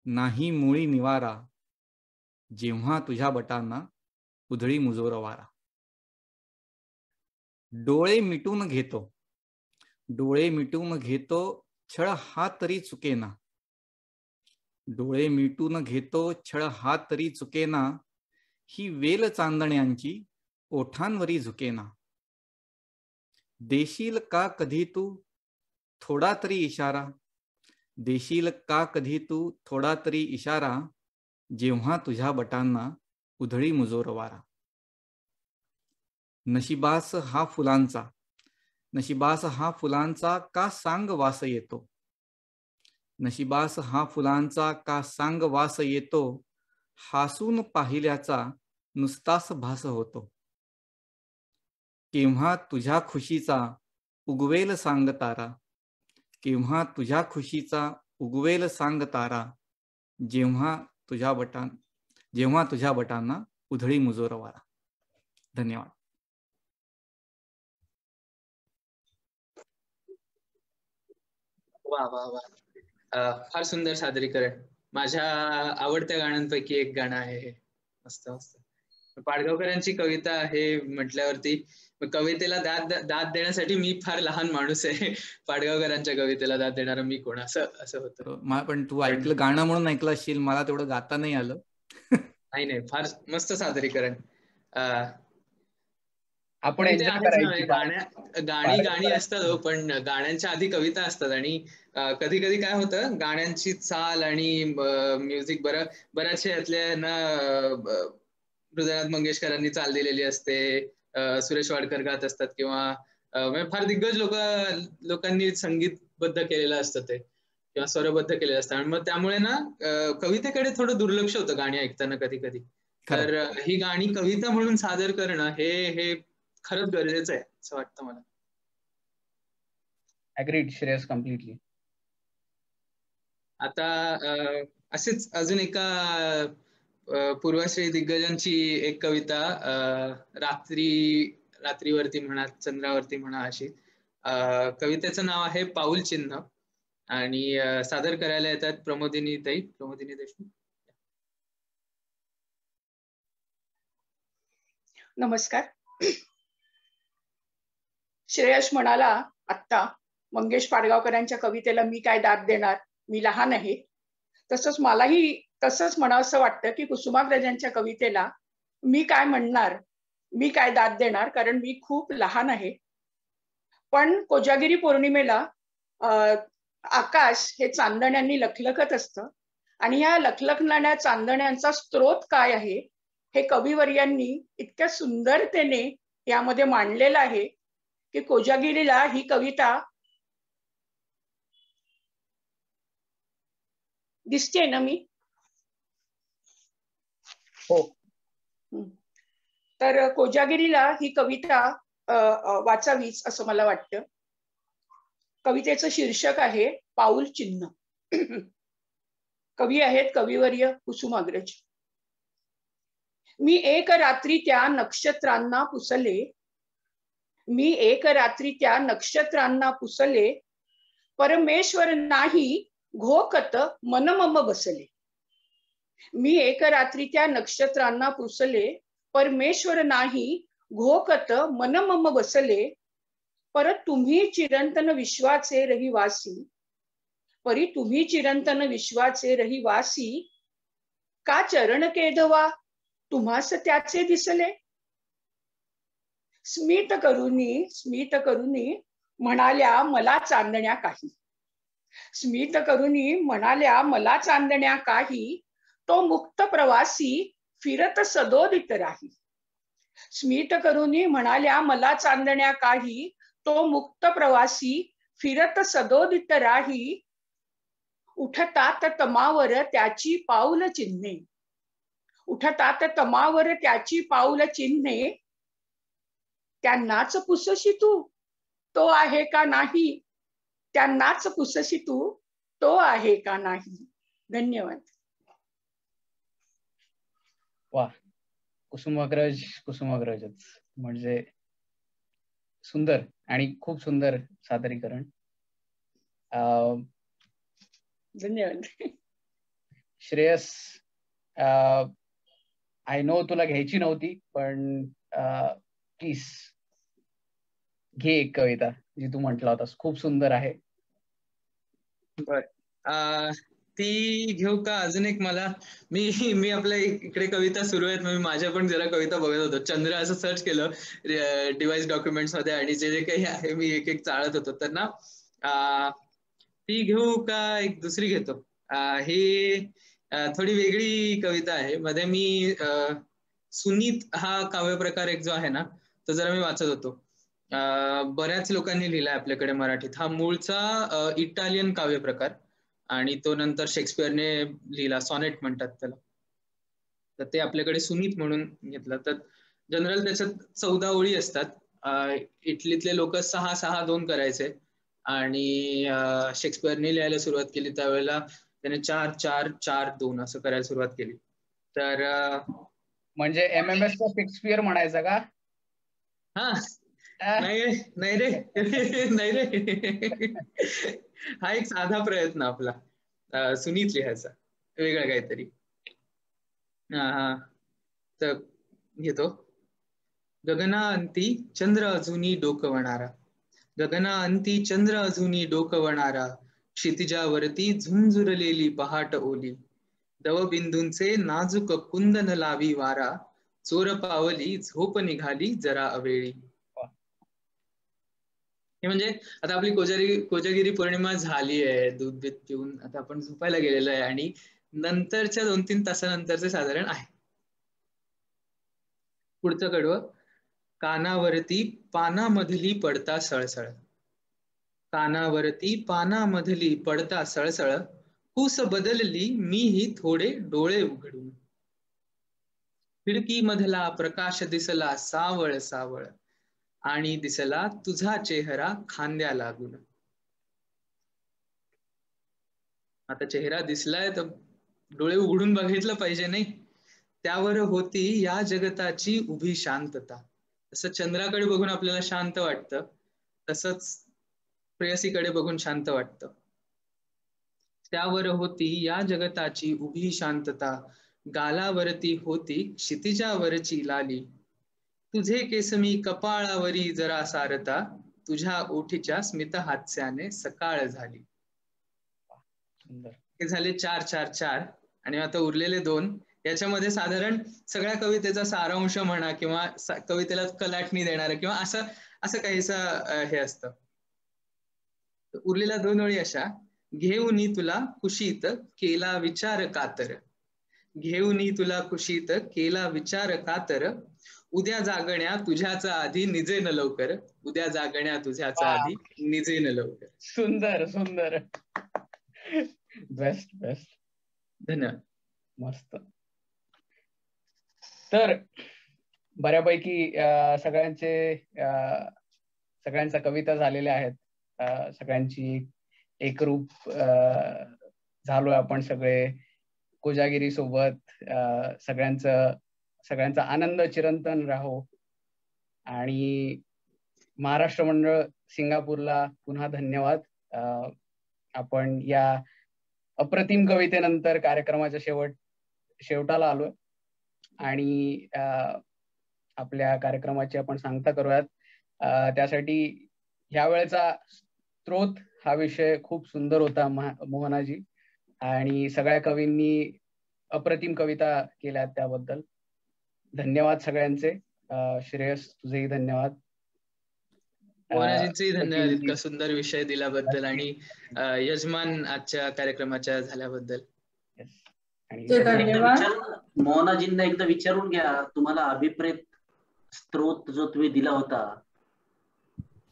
नाही मुळी निवारा, जेव्हा तुझ्या बटांना उधळी मुजोर वारा. डोळे मिटून घेतो, डोळे मिटून घेतो छळ हा तरी चुकेना, डोळे मिटून घेतो छळ हा तरी चुकेना, ही वेल चांदण्यांची ओठांवरी झुकेना. देशील का कधी तू थोडा तरी इशारा, देशील का कधी तू थोडा तरी इशारा, जेव्हा तुझ्या बटांना उधळी मुजोर वारा. नशिबास हा फुलांचा, नशिबास हा फुलांचा का सांग वास येतो, नशिबास हा फुलांचा का सांग वास येतो, हासून पाहिल्याचा नुसताच भास होतो. केव्हा तुझ्या खुशीचा उगवेल सांग तारा, केव्हा तुझ्या खुशीचा उगवेल सांग तारा, जेव्हा तुझ्या बटांना उधळी मुजोर वारा. धन्यवाद. वा वा वा, फार सुंदर सादरीकरण. माझ्या आवडत्या गाण्यांपैकी एक गाणं आहे हे. मस्त मस्त. पाडगावकरांची कविता आहे म्हटल्यावरती कवितेला दाद देण्यासाठी मी फार लहान माणूस आहे. पाडगावकरांच्या कवितेला दाद देणारा मी कोण, असं होतं. पण तू ऐकलं, गाणं म्हणून ऐकलं असशील, मला तेवढं गाता नाही आलं. नाही, फार मस्त सादरीकरण. आपण गाणी असतात, पण गाण्यांच्या आधी कविता असतात. आणि कधी कधी काय होतं, गाण्यांची चाल आणि म्युझिक बऱ्याचशा यातल्या हृदयनाथ मंगेशकरांनी चाल दिलेली असते, सुरेश वाडकर गात असतात, किंवा फार दिग्गज लोकांनी संगीतबद्ध केलेलं असतं ते, किंवा स्वरबद्ध केलेलं असतं. आणि मग त्यामुळे ना कवितेकडे थोडं दुर्लक्ष होतं गाणी ऐकताना कधी कधी. तर ही गाणी कविता म्हणून सादर करणं हे खरंच गरजेचं आहे असं वाटतं मला. Agreed Shreyas, completely. आता असेच अजून एका पूर्वाश्रयी दिग्गजांची एक कविता, रात्रीवरती म्हणा, चंद्रावरती म्हणा, अशी. कवितेचं नाव आहे पाऊल चिन्ह, आणि सादर करायला येतात प्रमोदिनी देशमुख. नमस्कार. श्रेयस म्हणाला आत्ता, मंगेश पाडगावकरांच्या कवितेला मी काय दाद देणार, मी लहान आहे. तसंच मलाही तसंच म्हणावंसं वाटतं की कुसुमाग्रजांच्या कवितेला मी काय म्हणणार, मी काय दाद देणार, कारण मी खूप लहान आहे. पण कोजागिरी पौर्णिमेला आकाश हे चांदण्यांनी लखलखत असतं, आणि ह्या लखलखणाऱ्या चांदण्यांचा स्रोत काय आहे हे कविवर्यांनी इतक्या सुंदरतेने यामध्ये मांडलेलं आहे की कोजागिरीला ही कविता दिसते ना मी? हो. तर कोजागिरीला ही कविता वाचावीच असं मला वाटतं. कवितेचं शीर्षक आहे पाऊल चिन्ह. कवी आहेत कविवर्य कुसुमाग्रज. मी एक रात्री त्या नक्षत्रांना पुसले, मी एक रात्री त्या नक्षत्रांना पुसले, परमेश्वर नाही घोकत मन मम बसले. मी एक रात्री त्या नक्षत्रांना पुसले, परमेश्वर नाही घोकत मन मम बसले. परत तुम्ही चिरंतन विश्वाचे रहिवासी, परी तुम्ही चिरंतन विश्वाचे रहिवासी, का चरण केधवा तुम्हास त्याचे दिसले. स्मित करुनी म्हणाल्या मला चांदण्या काही, स्मित करुनी म्हणाल्या मला चांदण्या काही, तो मुक्त प्रवासी फिरत सदोदित राही. स्मित करुनी म्हणाल्या मला चांदण्या काही, तो मुक्त प्रवासी फिरत सदोदित राही, उठतात तमावर त्याची पाऊल चिन्हे. उठतात तमावर त्याची पाऊल चिन्हे, त्यांनाच पुसशी तू तो आहे का नाही, त्यांनाच पुसशी तू तो आहे का नाही. धन्यवाद. वा, कुसुमाग्रजच म्हणजे सुंदर आणि खूप सुंदर सादरीकरण. धन्यवाद. श्रेयस, आय नो तुला घ्यायची नव्हती, पण प्लीज घे एक कविता जी तू म्हटला होतास, खूप सुंदर आहे. बर, ती घेऊ का? अजून एक मला मी आपल्या इकडे कविता सुरू आहेत, मी माझ्या पण जरा कविता बघत होतो. चंद्र असं सर्च केलं डिव्हाइस डॉक्युमेंट्स मध्ये आणि जे काही आहे मी एक एक चाळत होतो. तर ना ती घेऊ का एक दुसरी घेतो? ही थोडी वेगळी कविता आहे. मध्ये मी सुनीत हा काव्यप्रकार एक जो आहे ना, तो जरा मी वाचत होतो. बऱ्याच लोकांनी लिहिलाय आपल्याकडे मराठीत. हा मूळचा इटालियन काव्यप्रकार आणि तो नंतर शेक्सपियरने लिहिला, सॉनेट म्हणतात त्याला. तर ते आपल्याकडे सुनीत म्हणून घेतलं. तर जनरल त्याच्यात 14 ओळी असतात. इटलीतले लोक 6-6-2 करायचे आणि शेक्सपियरने लिहायला सुरुवात केली त्यावेळेला त्याने 4-4-4-2 असं करायला सुरुवात केली. तर म्हणजे MMS चा शेक्सपियर म्हणायचा का? हा, नाही रे नाही रे, हा एक साधा प्रयत्न आपला सुनीत लिहायचा, वेगळं काहीतरी. तर घेतो. गगनाअंती चंद्र अजूनी डोकवणारा, गगनाअंती चंद्र अजूनी डोकवणारा, क्षितिजावरती झुंझुरलेली पहाट ओली, दवबिंदूंचे नाजूक कुंदन लावी वारा, चोर पावली झोप निघाली जरा अवेळी. हे म्हणजे आता आपली कोजागिरी पौर्णिमा झाली आहे, दूध बीत पिऊन आता आपण झोपायला गेलेलो आहे आणि नंतरच्या 2-3 तासानंतरचे साधारण आहे. पुढचं कडवं. कानावरती पानामधली पडता सळसळ, कानावरती पानामधली पडता सळसळ, कुस बदलली मीही थोडे डोळे उघडून, खिडकी मधला प्रकाश दिसला सावळ सावळ, आणि दिसला तुझा चेहरा खांद्या लागून. आता चेहरा दिसलाय तर डोळे उघडून बघितलं पाहिजे नाही. त्यावर होती या जगताची उभी शांतता. तसं चंद्राकडे बघून आपल्याला शांत वाटतं, तसंच प्रेयसीकडे बघून शांत वाटतं. त्यावर होती या जगताची उभी शांतता, गालावरती होती क्षितिजावरची लाली, तुझे केसमी कपाळावरी जरा सारता, तुझ्या ओठीच्या स्मित हास्याने सकाळ झाली. हे झाले 4-4-4 आणि आता उरलेले 2. याच्यामध्ये साधारण सगळ्या कवितेचा सारांश म्हणा किंवा कवितेला कलाटणी देणार किंवा असं काहीसं हे असतं. उरलेल्या 2 ओळी अशा. घेऊनी तुला कुशीत केला विचार कातर, घेऊनी तुला कुशीत केला विचार कातर, उद्या जागण्या तुझ्याचा आधी निजे न लवकर, उद्या जागण्या तुझ्याचा आधी निजे न लवकर. सुंदर सुंदर, बेस्ट बेस्ट, धन्यवाद. मस्त. तर बऱ्यापैकी सगळ्यांच्या कविता झालेल्या आहेत. सगळ्यांची एकरूप झालोय आपण सगळे कोजागिरी सोबत. सगळ्यांचा आनंद चिरंतन राहो. आणि महाराष्ट्र मंडळ सिंगापूरला पुन्हा धन्यवाद. आपण या अप्रतिम कवितेनंतर कार्यक्रमाच्या शेवटाला आलोय आणि आपल्या कार्यक्रमाची आपण सांगता करूयात. त्यासाठी ह्या वेळेचा स्त्रोत हा विषय खूप सुंदर होता मोहनाजी, आणि सगळ्या कवींनी अप्रतिम कविता केल्या त्याबद्दल धन्यवाद सगळ्यांचे. श्रेयस, तुझेही धन्यवाद. मोहनाजींचेही धन्यवाद इतका सुंदर विषय दिल्याबद्दल आणि यजमान आजच्या कार्यक्रमाच्या झाल्याबद्दल. मोहनाजींना एकदा विचारून घ्या, तुम्हाला अभिप्रेत स्त्रोत जो तुम्ही दिला होता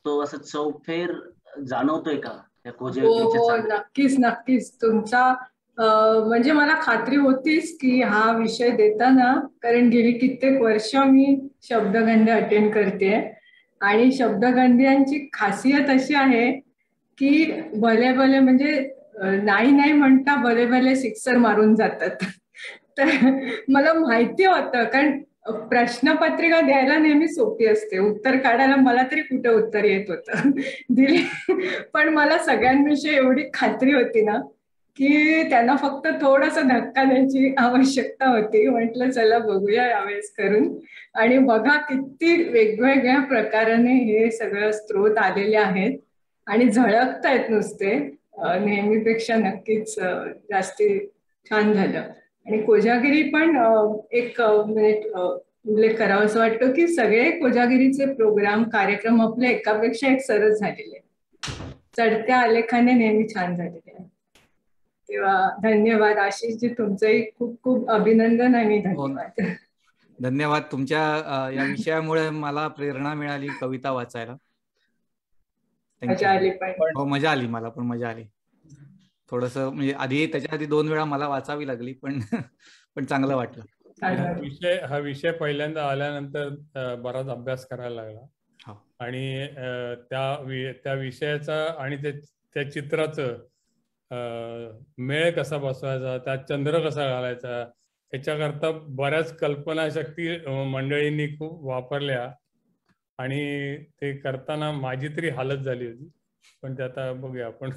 तो असं चौफेर जाणवतोय का या हो कोजागिरीच्या हो, चांदण्यात? नक्कीच नक्कीच. तुमचा म्हणजे मला खात्री होतीच की हा विषय देताना, कारण गेली कित्येक वर्ष मी शब्दगंध अटेंड करते आणि शब्दगंधियांची खासियत अशी आहे की भले भले म्हणजे नाही नाही म्हणता भले भले सिक्सर मारून जातात. तर मला माहिती होतं, कारण प्रश्नपत्रिका द्यायला नेहमी सोपी असते, उत्तर काढायला मला तरी कुठे उत्तर येत होतं दिली. पण मला सगळ्यांविषयी एवढी खात्री होती ना की त्यांना फक्त थोडासा धक्का द्यायची आवश्यकता होती. म्हटलं चला बघूया यावेळेस करून. आणि बघा किती वेगवेगळ्या प्रकाराने हे सगळं स्त्रोत आलेले आहेत आणि झळकत आहेत नुसते. नेहमीपेक्षा नक्कीच जास्ती छान झालं. आणि कोजागिरी पण एक मिनिट उल्लेख करावा असं वाटतं की सगळे कोजागिरीचे प्रोग्राम कार्यक्रम आपले एकापेक्षा एक सरस झालेले, चढत्या आलेखाने नेहमी छान झालेले आहे. तेव्हा धन्यवाद आशिषजी, तुमचंही खूप खूप अभिनंदन आणि धन्यवाद. धन्यवाद. तुमच्या या विषयामुळे मला प्रेरणा मिळाली कविता वाचायला. मजा आली पण. हो मजा आली, मला पण मजा आली. थोडस म्हणजे आधी त्याच्या आधी 2 वेळा मला वाचावी लागली, पण पण चांगलं वाटलं. हा विषय पहिल्यांदा आल्यानंतर बराच अभ्यास करायला लागला आणि त्या विषयाचा आणि त्या चित्राचं मेळ कसा बसवायचा, त्यात चंद्र कसा घालायचा, याच्याकरता बऱ्याच कल्पनाशक्ती मंडळींनी खूप वापरल्या आणि ते करताना माझी तरी हालत झाली होती. पण ते आता बघूया आपण.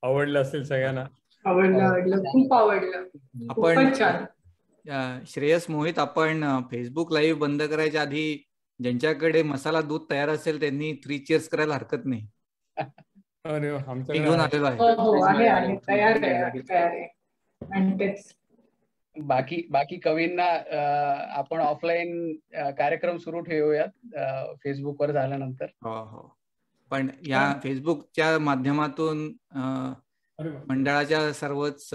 आवडलं असेल सगळ्यांना. आवडलं, खूप आवडलं. आपण श्रेयस, मोहित, आपण फेसबुक लाईव्ह बंद करायच्या आधी ज्यांच्याकडे मसाला दूध तयार असेल त्यांनी 3 चीअर्स करायला हरकत नाही. घेऊन आलेलो आहे. तयार आहे. बाकी कवींना आपण ऑफलाईन कार्यक्रम सुरू ठेवूयात फेसबुकवर झाल्यानंतर. हो हो, पण या फेसबुकच्या माध्यमातून मंडळाच्या सर्वच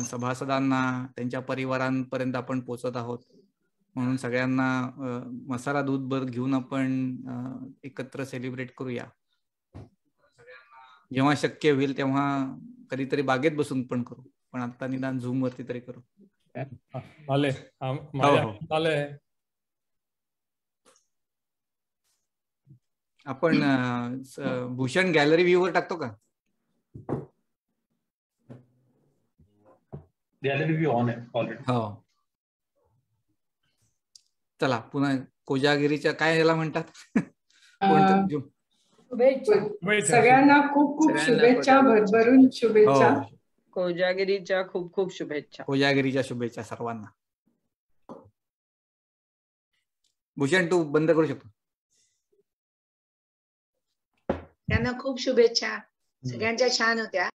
सभासदांना त्यांच्या परिवारांपर्यंत आपण पोहोचत आहोत. म्हणून सगळ्यांना मसाला दूध घेऊन आपण एकत्र सेलिब्रेट करूया. जेव्हा शक्य होईल तेव्हा कधीतरी बागेत बसून पण करू, पण आता निदान झूम वरती तरी करू. आले आले. आपण भूषण गॅलरी व्ह्यू वर टाकतो का? गॅलरी व्ह्यू ऑन आहे ऑलरेडी. हो, चला पुन्हा कोजागिरीच्या काय याला म्हणतात, सगळ्यांना खूप खूप शुभेच्छा, भरभरून शुभेच्छा. कोजागिरीच्या खूप खूप शुभेच्छा. कोजागिरीच्या शुभेच्छा सर्वांना. भूषण, तू बंद करू शकतो. त्यांना खूप शुभेच्छा. सगळ्यांच्या छान होत्या.